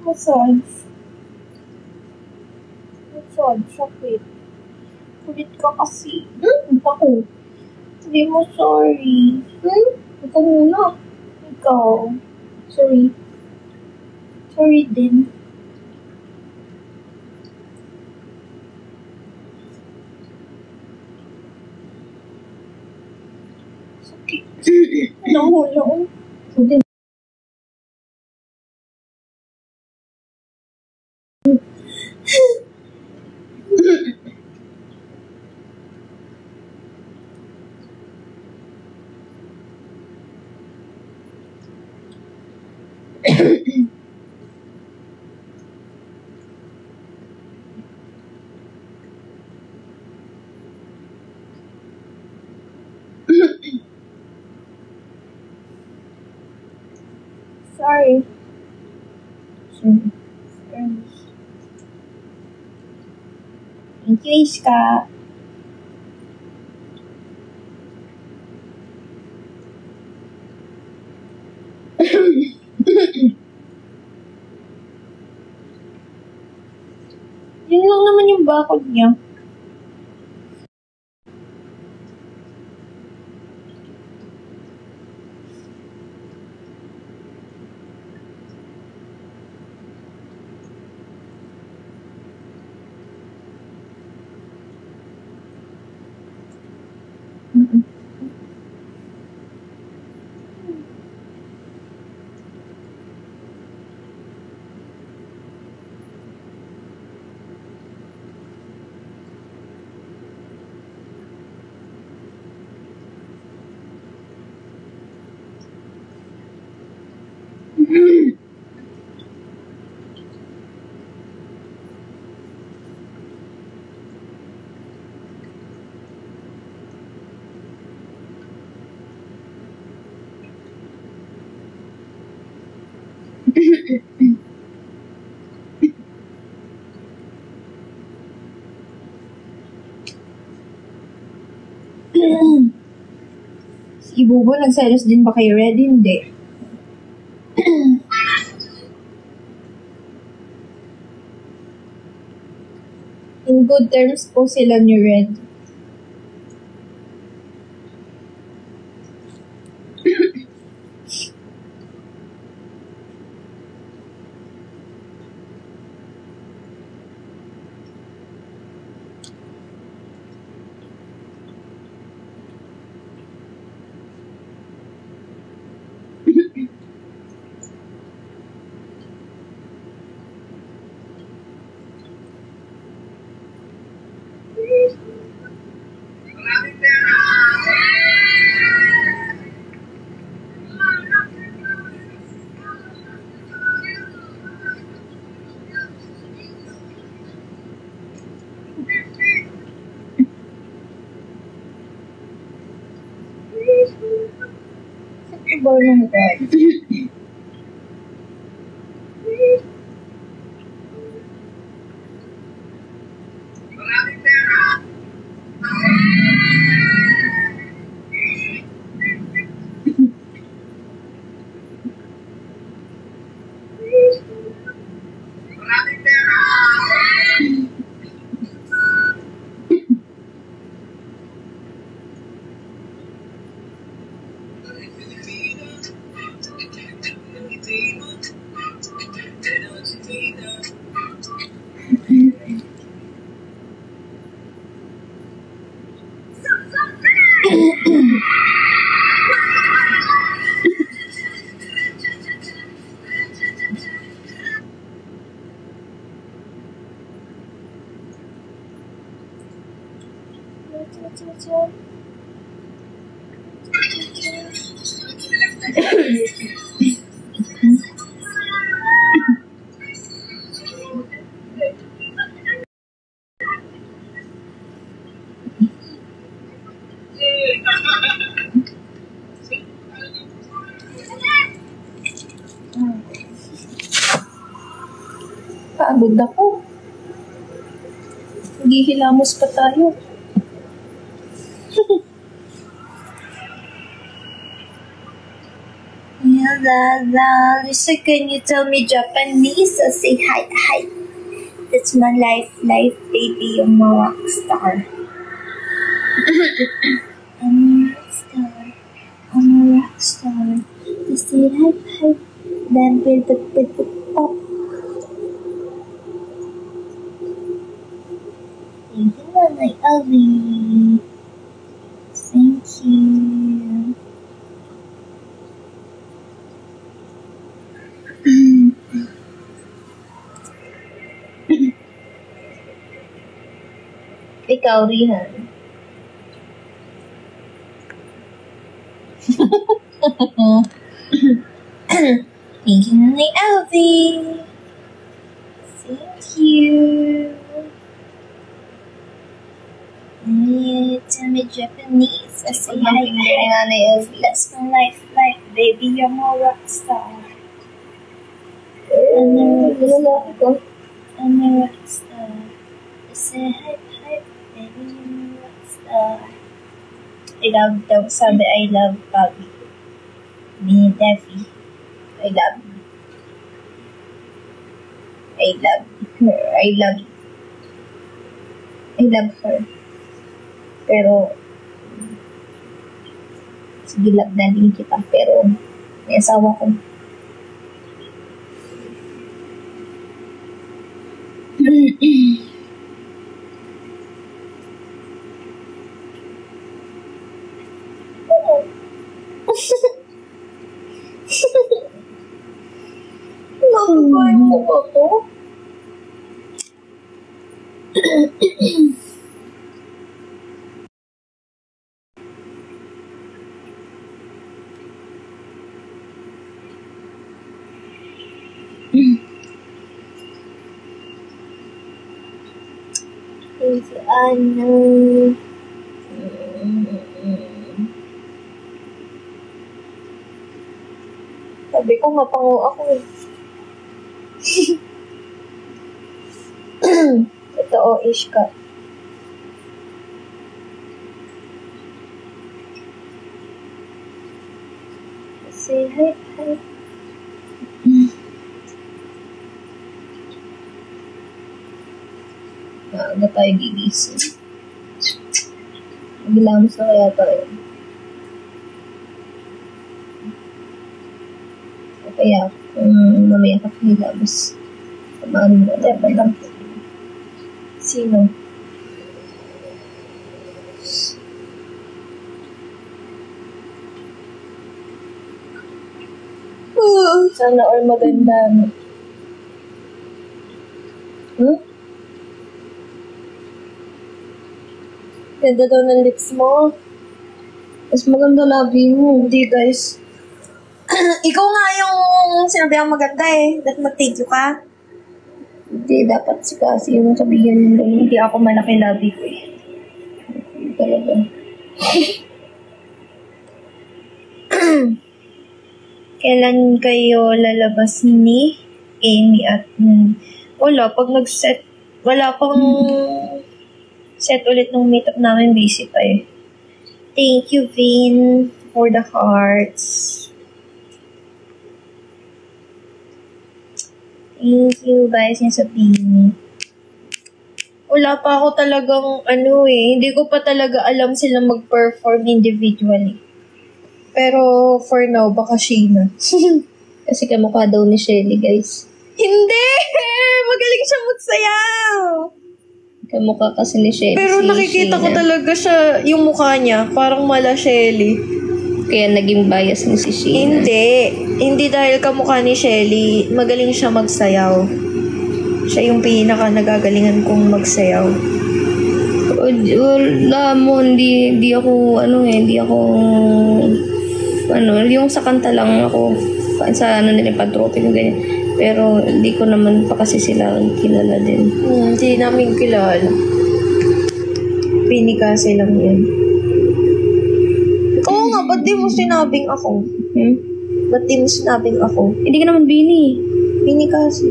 Massage. Massage. Sakit. Kulit ka kasi. Ako. Hindi mo sorry. Ikaw muna. Ikaw. Sorry. Sorry din. Nahulong. Buti. Sorry. Thank you, Ishka. Yun lang naman yung bakod niya. Si Bubo, nagselos din ba kay Red? Hindi. In good terms po sila ni Red. Iba ng guard. Pagod ako. Naghihilamos pa tayo. So can you tell me Japanese? I'll say hi, hi. That's my life, baby. I'm a rock star. I'm a rock star. I'm a rock star. I say hi, hi. Then with the pop. Thank you, my Elvie. Thank you. Ikaw, Rihan. Thank you, my Elvie. Thank you. Tell me Japanese. I say hi. That's my life, baby. You're my rock star. I'm a rock star. I say hi, baby. You're my rock star. I love daw. Sabi, I love Bobby. Me, Devi. I love her. I love her. Pero, sige, love na din kita. Pero, may asawa ko. Nakakain mo ba to? Ano? Sabi ko, mapango ako eh. Ito o, Ishka. Say hi, hi. Maaga tayo gigising. Bilangos na kaya tayo. Kaya, mamaya ka hilabos. Samahan mo. Dapat lang. Sino? Sana or maganda. Ganda daw ng lips mo. Mas maganda labi mo. Hindi, guys. Ikaw nga yung sinabi ang maganda eh. Dapat mag-thank you ka. Hindi, dapat si Cassie yung sabihin mo. Hindi ako malaki labi ko eh. Talaga. Kailan kayo lalabas ni Amy at wala, pag nag-set, wala pang set ulit ng meetup namin, busy pa eh. Thank you, Vin, for the hearts. Thank you, guys, yung sabihin. Wala pa ako talagang, hindi ko pa talaga alam sila mag-perform individually. Pero, for now, baka Sheena. Kasi kamukha daw ni Shelly, guys. Hindi! Magaling siya magsayaw! Kamukha kasi ni Shelly. Pero nakikita ko talaga siya, yung mukha niya, parang mala Shelly. Kaya naging bias ni si Sheena. Hindi dahil kamukha ni Shelly, magaling siya magsayaw. Siya yung pinaka nagagalingan kong magsayaw. Wala mo, hindi ako, yung sa kanta lang ako, sa nilipad trophy ko ganyan. Pero hindi ko naman pa kasi sila kilala din. Hindi namin kilala. Pinikasi lang yan. Oo nga, ba't di mo sinabing ako? Ba't di mo sinabing ako? Hindi ka naman Bini. Pinikasi.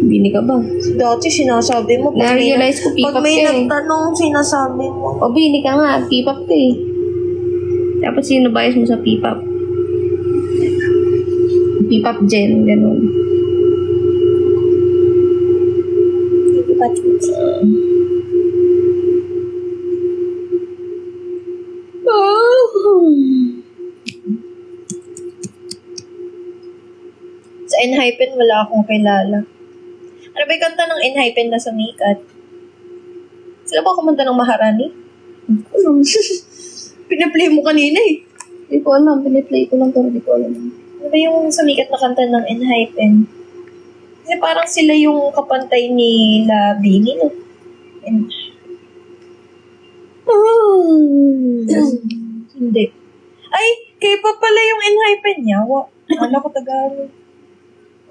Bini ka ba? Dati sinasabi mo. Na-realize ko P-pop pag may ka eh. nagtanong, sinasabi mo. O Bini ka nga, P-pop ka eh. Dapat sino bias mo sa P-pop? P-pop gen, gano'n. Sa Enhypen, wala akong kilala. Ano ba yung kanta ng Enhypen na sumikat? Sila ba kumanta ng Maharani? Pinaplay mo kanina eh. Hindi ko alam, piniplay ko lang pero hindi ko alam. Ano ba yung sumikat na kanta ng Enhypen? Kasi parang sila yung kapantay ni La Bini, no? Hindi. Ay, K-pop pala yung Enhypen niya. Wala ko Tagalog.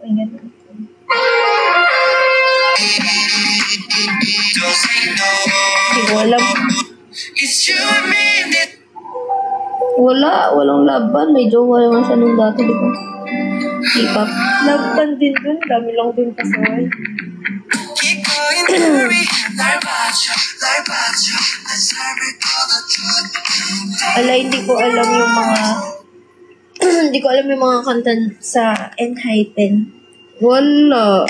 Ay, ganun. Hindi ko alam. Walang laban. May jowa naman siya nung dati, di ba? K-pop. Laban din dun. Dami lang dun kasaway. Hindi ko alam yung mga hindi ko alam yung mga kanta sa Enhypen. Wala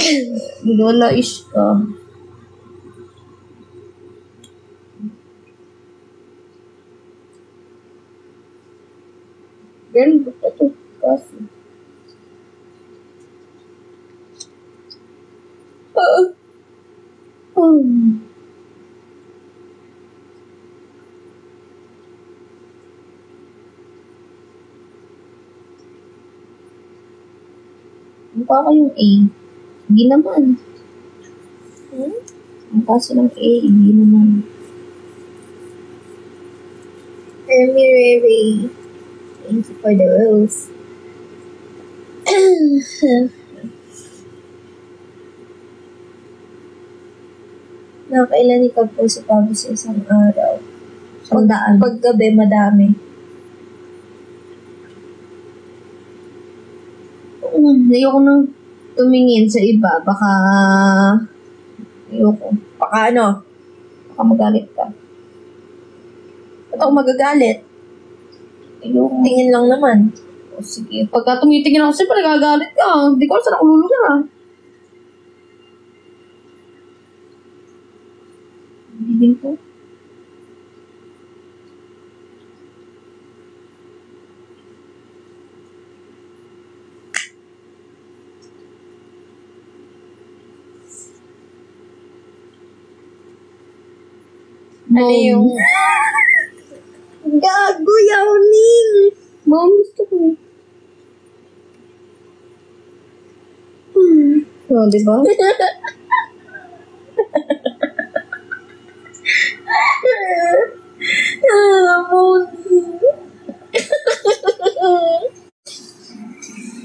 is ka. Girl, basta to. Kasi. Mukha kayong A. Hindi naman. Mukha silang A. Hindi naman. Remy. Thank you for the rose. Nakailan ikaw po sa pabo sa isang araw? Paggabi, madami. Ayoko nang tumingin sa iba. Baka ayoko. Baka magalit ka. Ba't ako magagalit? Ayoko. Tingin lang naman. O sige. Pagka tumitingin ako, siyempre nagagalit ka. Hindi ko alam saan ako lulugar. Hindi din po. Ano yung... Gago, Yawning! Mom, gusto ko. Oh, diba?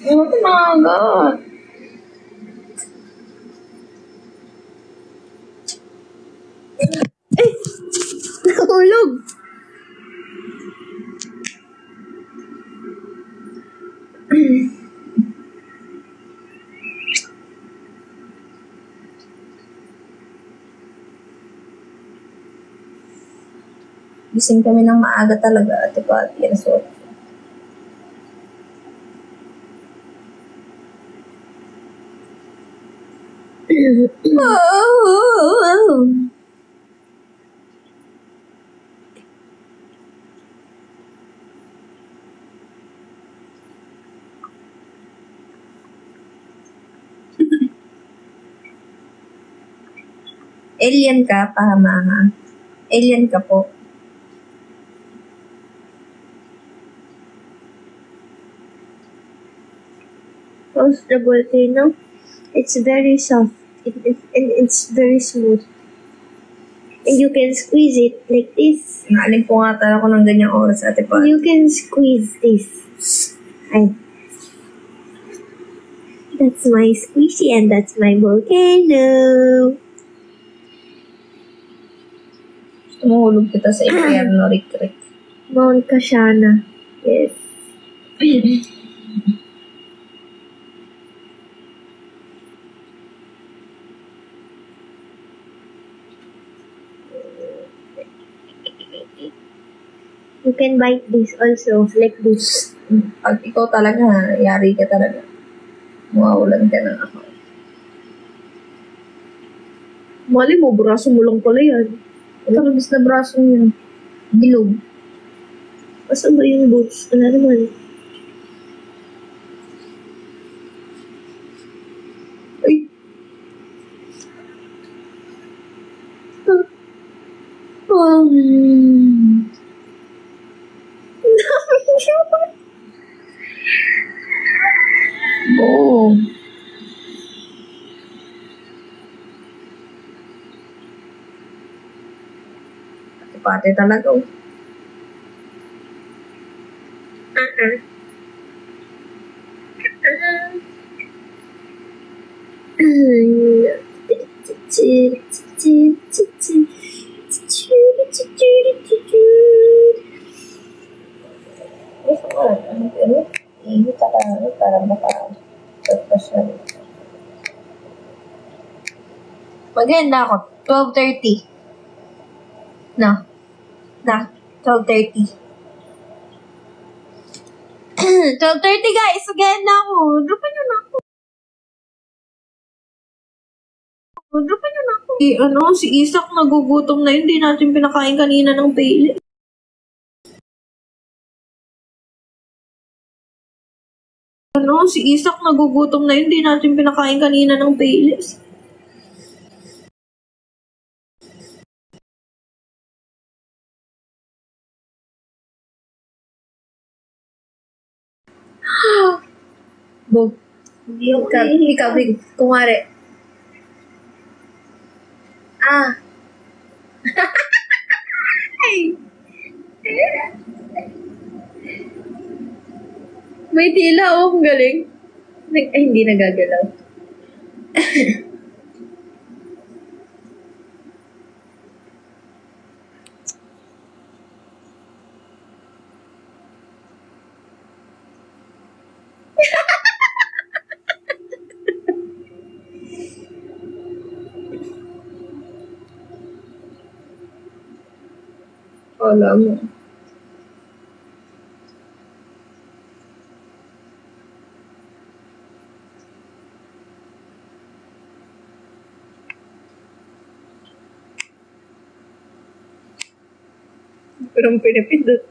Ano ka nakagat? Nahulog! Gising kami ng maaga talaga, Ate Pati. Yan, so. Alien ka, pahama. Alien ka po. How's the volcano? It's very soft and it's very smooth. And you can squeeze it like this. Naaling po nga talaga ako ng ganyang oras, Ate Pati. You can squeeze this. That's my squishy and that's my volcano. Gusto mo hulog kita sa Inferno, Rick. Mount Kashana. Yes. You can bite this also, like this. Pag ikaw talaga, yari ka talaga. Mawawalan ka ng ako. Mali mo, braso mo lang pala yan. Talagis na braso niya. Bilog. Asan ba yung boots? Wala naman. Ay! Oh. Pati talaga. Oh. Maganda ako. 12:30. Na, 12:30. 12:30 guys, again na ako. Dropin nyo na ako. Si Isak nagugutom na yun. Hindi natin pinakain kanina ng pili. Si Isak nagugutom na yun. Hindi natin pinakain kanina ng pili. Bob. Ikaw, kumare. May tila, oh. Ang galing. Ay, hindi nagagalaw. Wala mo. Parang pinapindot.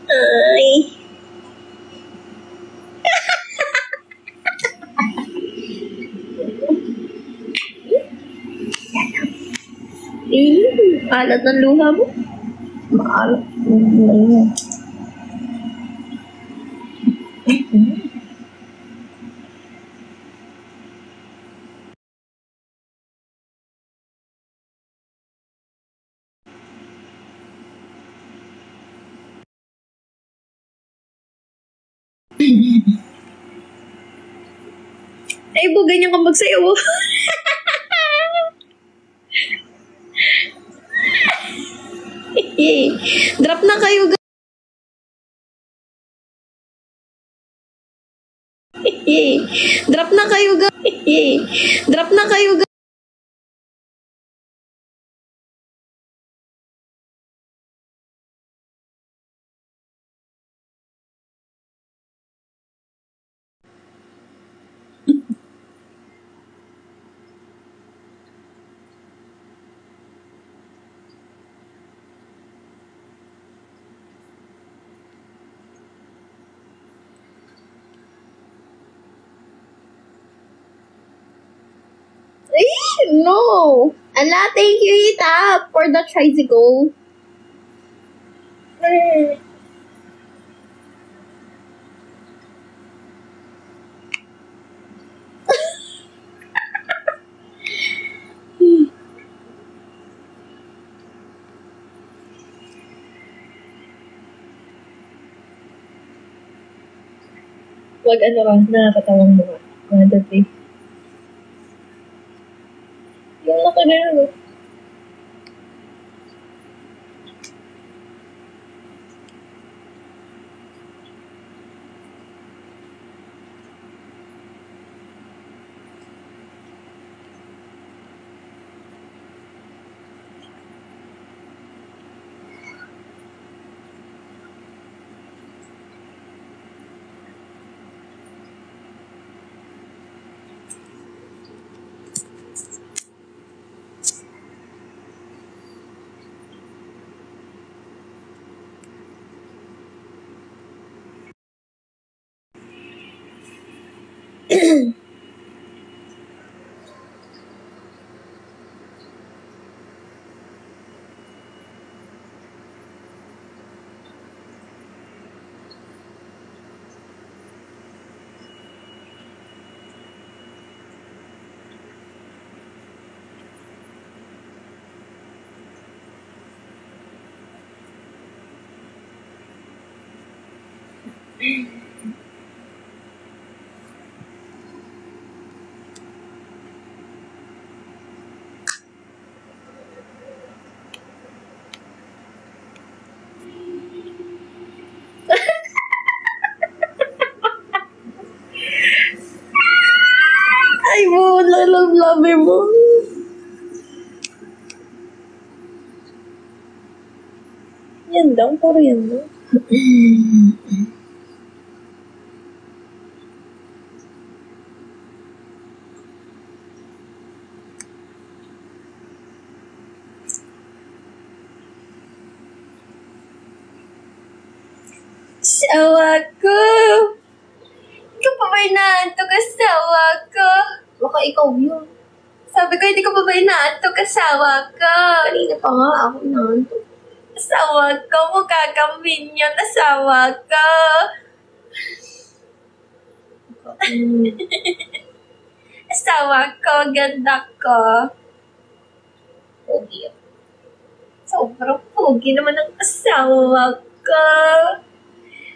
Ay. Alat ng luha mo. Maalat. Ay, bo, ganyan ka magsayaw. Drop na kayo, guys. Drop na kayo, guys. Drop na kayo, guys. No! Ala, thank you, Ita, for the tricycle. Wag ano ka, nakakatawang mga. Mga face. Yung nakagano. Ay mo, labi mo. Yan daw, puro yan daw. Sawa ko. Ikaw pa ba inaantok asawa ko? Baka ikaw yun. Sabi ko, hindi ko pa ba inaantok asawa ko? Kanina pa nga ako inaantok. Asawa ko, mukha kang minion, asawa ko. Asawa ko, ganda ko. Pogi. Sobrang pogi naman ang asawa ko.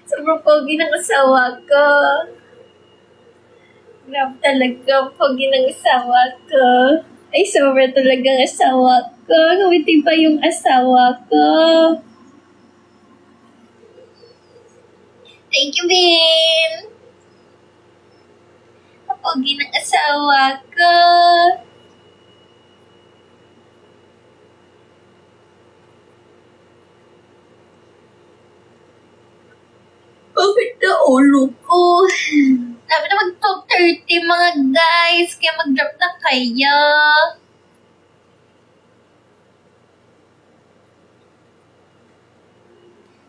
Sobrang pogi ng asawa ko. Grabe talaga, pogi ng asawa ko. Ay, sobra talagang asawa ko. Ngawiti pa yung asawa ko. Thank you, Bin. Pogi ng asawa ko. Bakit na ulo ko? Dapat na mag-12:30 mga guys. Kaya mag-drop na kayo.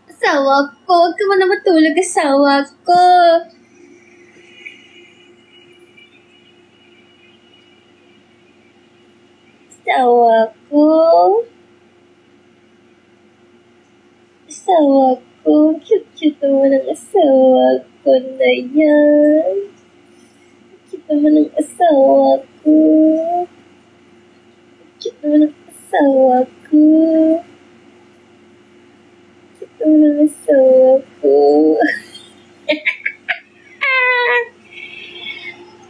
Asawa ko. Huwag ka mo na matulog, asawa ko. Asawa ko. Asawa ko. Cute-cute naman ang asawa ko na yan. Cute naman ang asawa ko. Cute naman ang asawa ko. Cute naman ang asawa ko.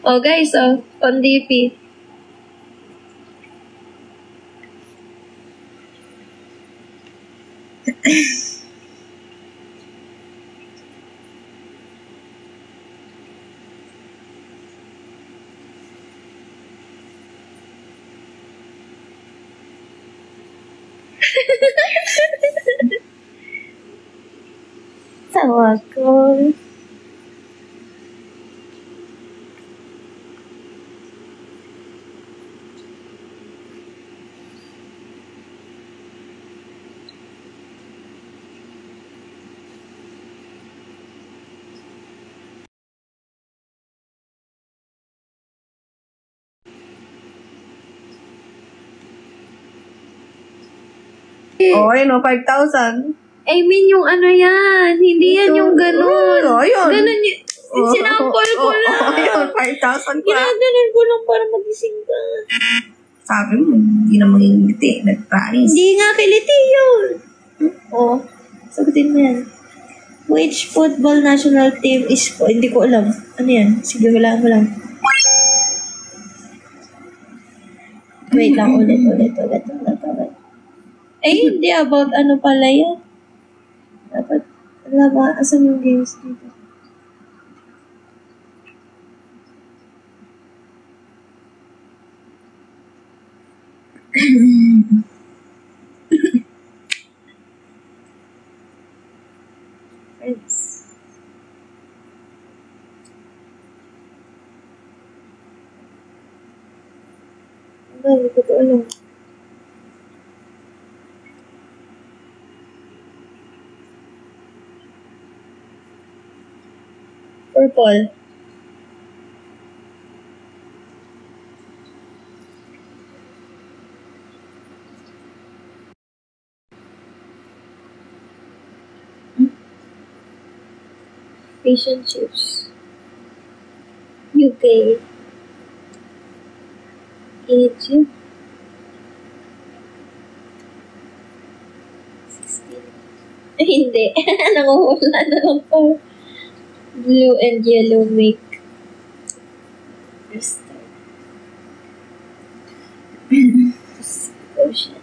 Oh, guys, pan-DP. Tawa ko. Oh, ayun, 5,000. I mean, yung ano yan. Hindi yan yung ganun. Oh, ayun. Ganun yun. Sinampol ko lang. Ayun, 5,000 pa. Ginaganon ko lang para magising ka. Sabi mo, hindi na magigiti. Nag-promise. Hindi nga kiliti yun. Oh, sagutin mo yan. Which football national team is po? Hindi ko alam. Ano yan? Sige, wala mo lang. Wait lang, ulit. Eh, hindi about ano pala yan. Dapat, alam ba, asan yung games dito? Friends. Hindi ko ito alam. Purple. Fish and chips. UK. Egypt. 16. Ay, hindi. Nanguhula na lang po. Blue and yellow make crystal. Ocean.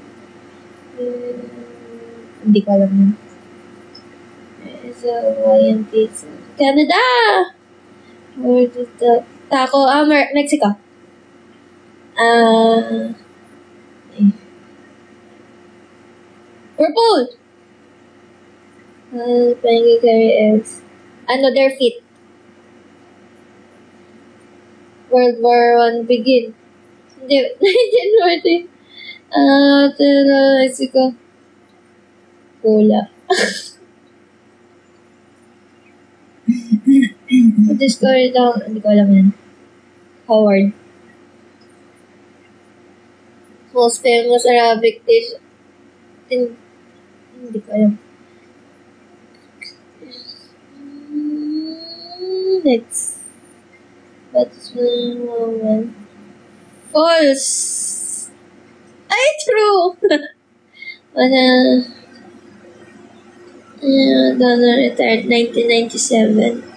Hindi ko alam yun. There's a Hawaiian pizza. Canada! Where did the... Taco, Mexico. Purple! Pengi curry eggs. Another feet. World War I begin. Hindi, 1940. Mexico. Cola. Discovery daw, hindi ko alam yan. Howard. Most famous Arabic dish. Hindi ko alam. Next. That's one moment. False. Ay, true. Donald retired 1997.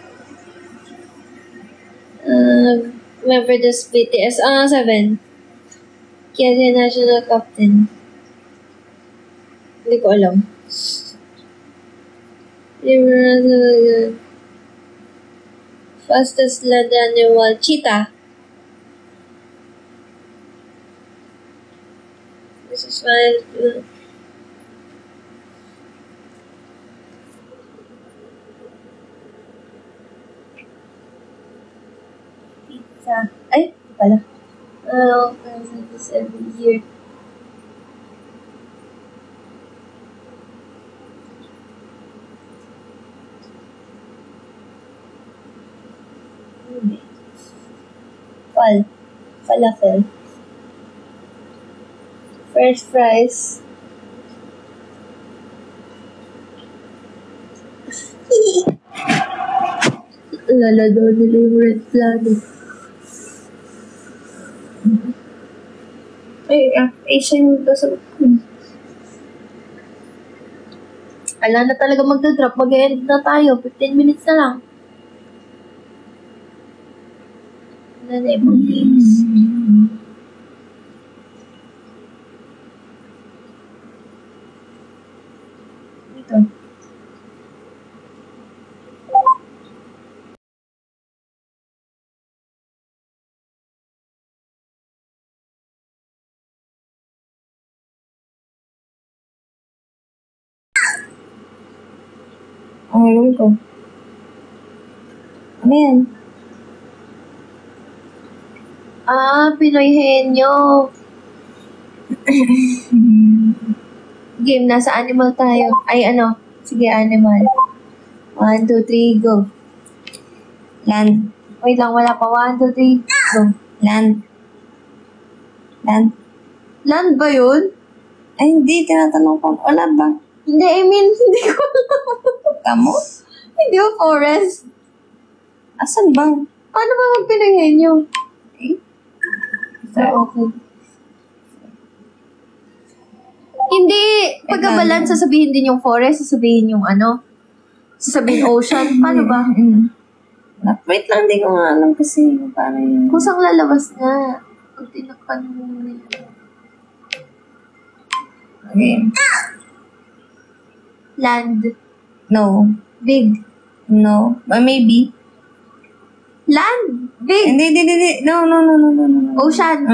Member this BTS. 7. Kaya national captain. Hindi ko alam. Fastest land animal. Cheetah. This is one. Pizza. Ay, ito pala. This every year. Falafel. French fries. Lala daw nila yung red planet. Ay, Asian yung to sa... Ala na talaga magdadrop. Mag-end na tayo. 15 minutes na lang. Wala na ibang games. Ito. Ang meron ko. Ano yan? Pinoy Henyo. Game, nasa animal tayo. Ay, ano? Sige, animal. 1, 2, 3, go. Land. Wait lang, wala pa. 1, 2, 3, go. Land. Land. Land ba yun? Ay, hindi. Tinatanong ko. Wala ba? Hindi, I mean, hindi ko alam. Tamo? Hindi ba forest? Asan ba? Paano ba mag-Pinoy Henyo? Okay. Okay. Hindi. Pagkabalan, sasabihin din yung forest, sasabihin yung ano, sasabihin ocean. Paano ba? Wait lang, di ko nga alam kasi paano yun. Kusang lalabas nga. Pag tinakpan mo na yun. Okay. Land. No. Big. No. Maybe. Land. Big. Hindi. No. Ocean.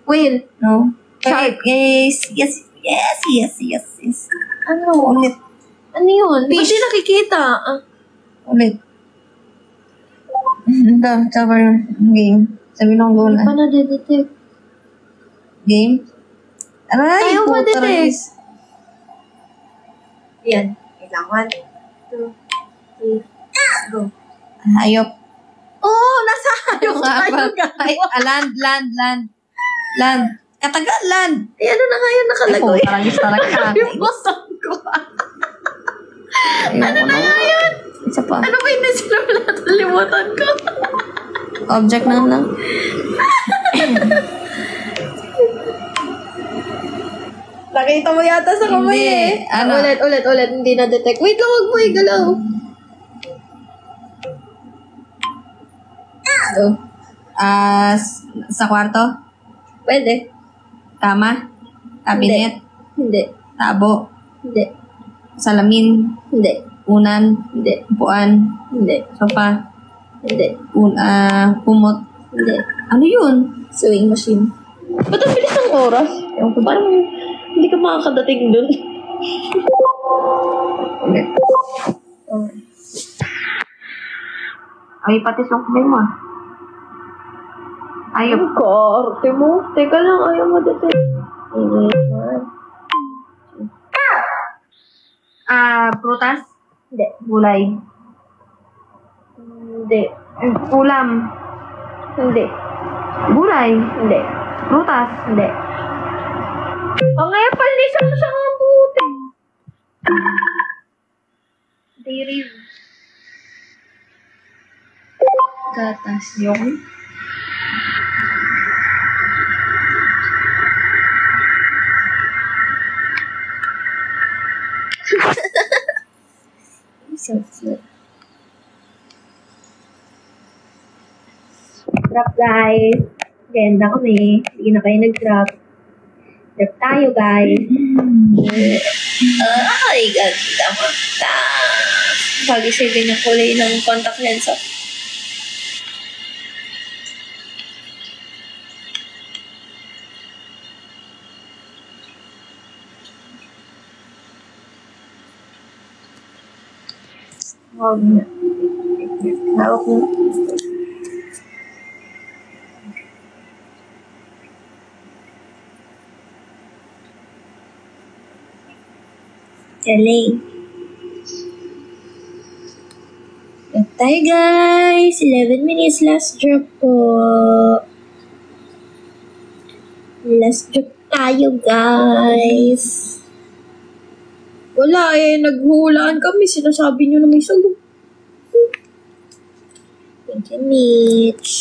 Whale. No. Shark. Yes. Ano? Ulit. Ano yun? Ba't di nakikita? Ulit. Ito, cover game. Sabi nung go Hindi pa na. na-detect. Game? Aray, Ayaw puta ma-detect. rin. Yan. Kailangan. 2, 3, go. Hayop. Oh, nasa hayop Nga tayo, ba? Ay, guys. land. Katagal, land. Eh, ano na nga yun nakalagay? Talaga. Kalimutan ko. Ano na nga yun? Isa pa. Ano ba yung nasinulat? Kalimutan ko. Object na lang. Nakita mo yata sa kamay Hindi. eh. Ano? Ulit. Hindi na-detect. Wait lang, wag mo igalaw. Go. Sa kwarto? Pwede. Kama? Cabinet? Hindi. Tabo? Hindi. Salamin? Hindi. Unan? Hindi. Upuan? Hindi. Sofa? Hindi. Kumot? Hindi. Ano yun? Sewing machine. Ba't ang bilis ng oras? Ewan ko, parang hindi ka makakadating dun. Ulit. Ay, pati sukbay mo. Ayop. Ang kaarte mo. Teka lang, ayaw mo dito. Prutas? Hindi. Gulay? Hindi. Ulam? Hindi. Gulay? Hindi. Prutas? Hindi. Ang epal ni sa ang buti. Dairy. Gatas. Yung? Drop guys. Ganda kami. Hindi na kayo nag-drop. Drop tayo guys. Ay, ganda mata. Bagay sa ganyan kulay ng contact lens. Huwag na. Hawak mo. Galing. Drop tayo guys. 11 minutes last drop po. Last drop tayo guys. Wala eh. Naghulaan kami. Sinasabi nyo na may sagot. Thank you, Mitch.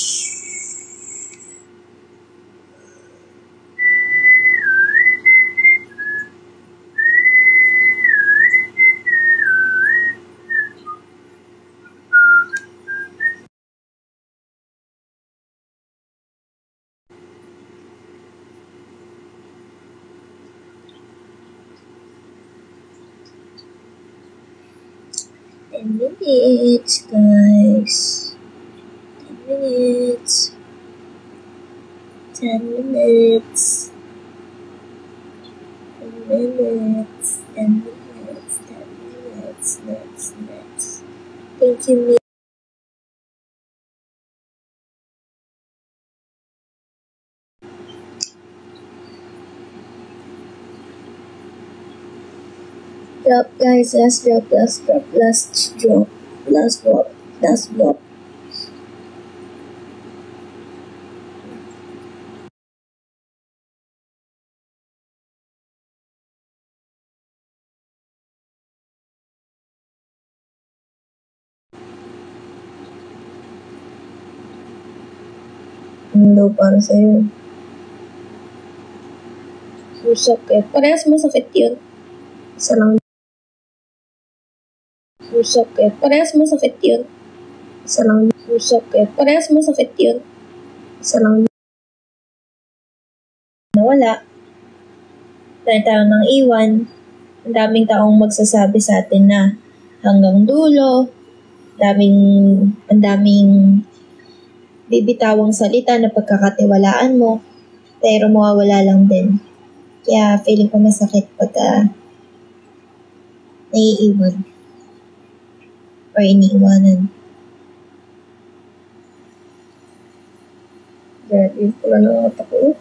10 minutes, guys. 10 minutes. 10 minutes. 10 minutes. 10 minutes. 10 minutes. Next. Thank you, Miss. Drop, guys. Last drop. Daw para sa'yo. Masakit. Parehas masakit yun. Isa lang. Masakit. Parehas masakit yun. Isa lang. Masakit. Parehas masakit yun. Isa lang. Nawala. Dahil tayo nang iwan. Ang daming taong magsasabi sa atin na hanggang dulo. Ang daming bibitawang salita na pagkakatiwalaan mo, pero mawawala lang din. Kaya feeling ko masakit pagka naiiwan or iniiwanan. Grabe, pula na ang mata ko.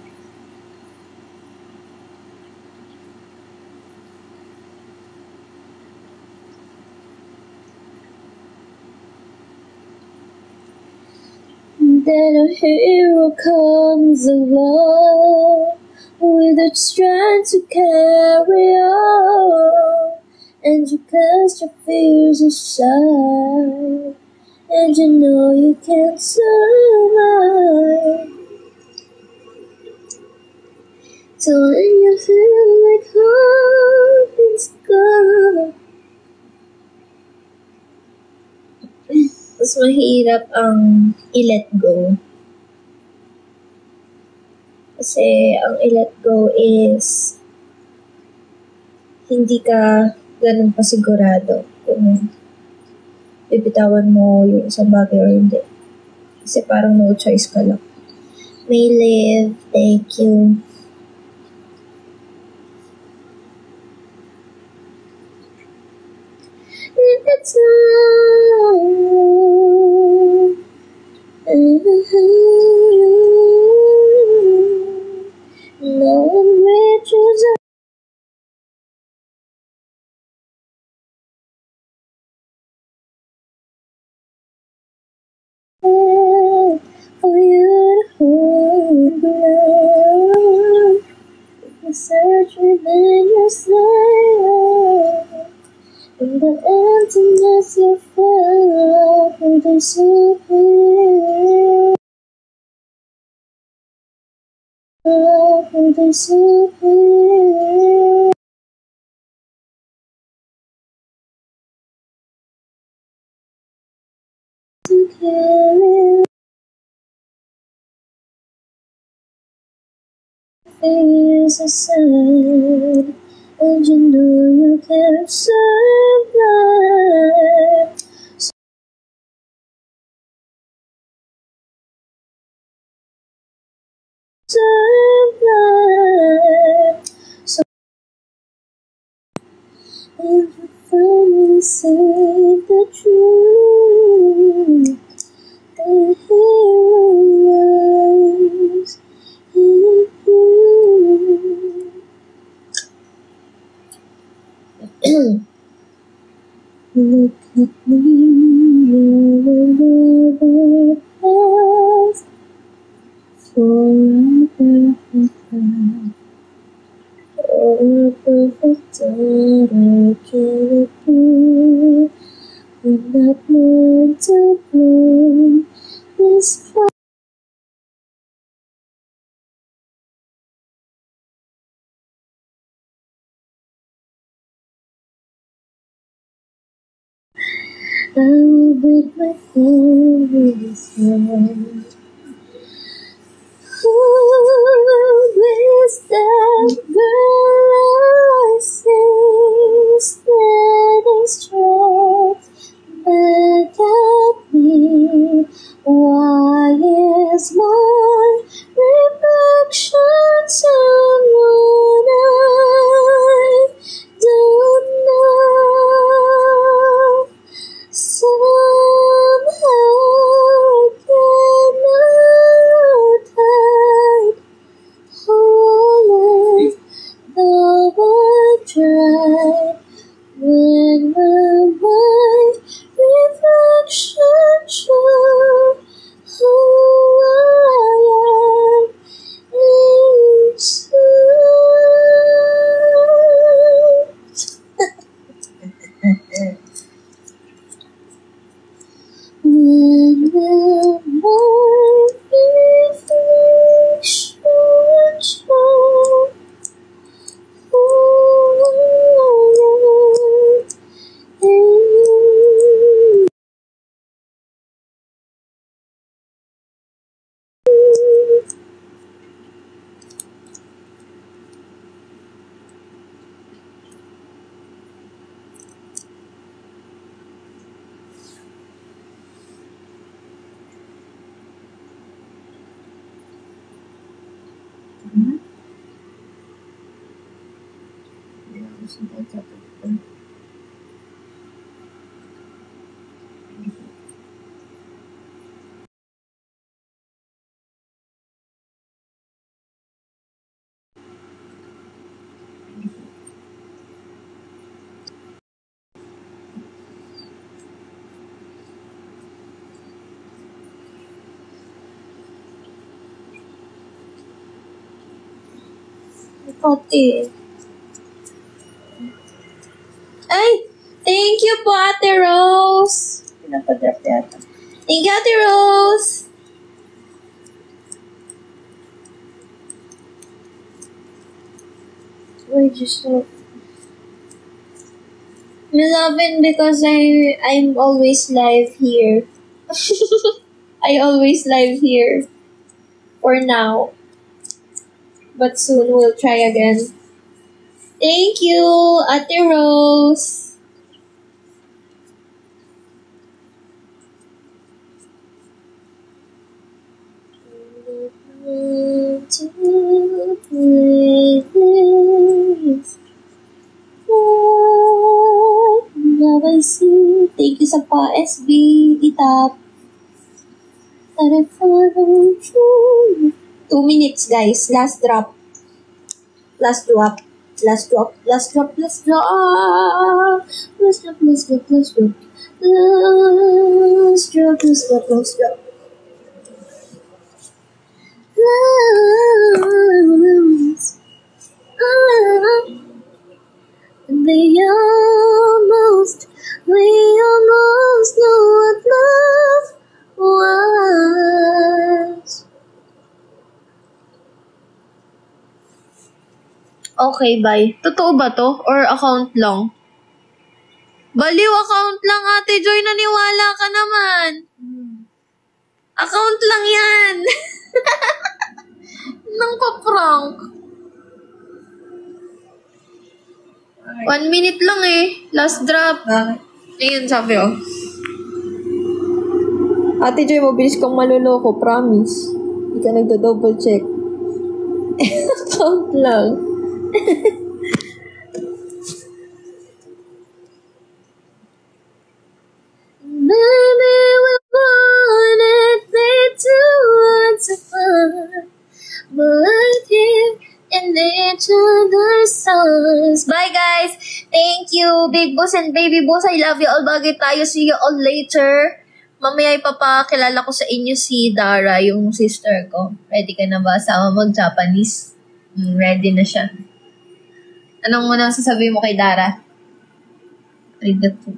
Then a hero comes along with the strength to carry on, and you cast your fears aside, and you know you can survive. So when you feel like hope is gone, mas mahirap ang i-let go. Kasi ang i-let go is hindi ka ganun pasigurado kung bibitawan mo yung isang bagay or hindi. Kasi parang no choice ka lang. May live, thank you. It's no one reaches out for you to hold on. You search within yourself, in the emptiness you felt, will disappear. Will disappear. To carry fears aside, and you know you can survive. Survive. So if you finally say the truth, the hero lies in you. Look at me, you're never past for a perfect life. For a perfect daughter, can it be? We're not meant to blame this fire. I will break my family's heart. Always that girl I see standing strong Ate. Ay! Thank you po, Ate Rose! Pinapadrop yata. Thank you, Ate Rose! Wait, just look. Me loving because I'm always live here. I always live here. For now. But soon we'll try again. Thank you, Ate Rose. Now I see. Thank you sa pa-SB, Itap. 2 minutes, guys. Last drop. Last drop. Last drop. Last drop. Last drop. Last drop. Last drop. Last drop. Last drop. Last drop. Last drop. We almost know what love was. Okay, bye. Totoo ba to? Or account lang? Baliw, account lang, Ate Joy. Naniwala ka naman. Account lang yan. Nang pa-prank. 1 minute lang eh. Last drop. Ayun, sabi oh. Ate Joy, mabilis kang maluloko. Promise. Hindi ka nagdo-double check. Account lang. Baby, we wanted it to once apart, but here in each other's arms. Bye, guys. Thank you, Big Boss and Baby Boss. I love you all. Bagay tayo. See you all later. Mamaya ipapakilala ko sa inyo si Dara, yung sister ko. Ready ka na ba? Sama mag-Japanese. Ready na siya. Anong muna sasabihin mo kay Dara? Arigato.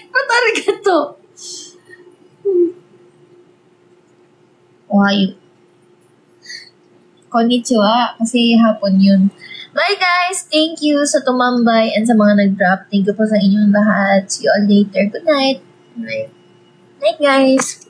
Ba't arigato? Ohayo. Konnichiwa. Kasi hapon yun. Bye guys! Thank you sa tumambay and sa mga nag-drop. Thank you po sa inyong lahat. See you all later. Good night. Night. Night guys.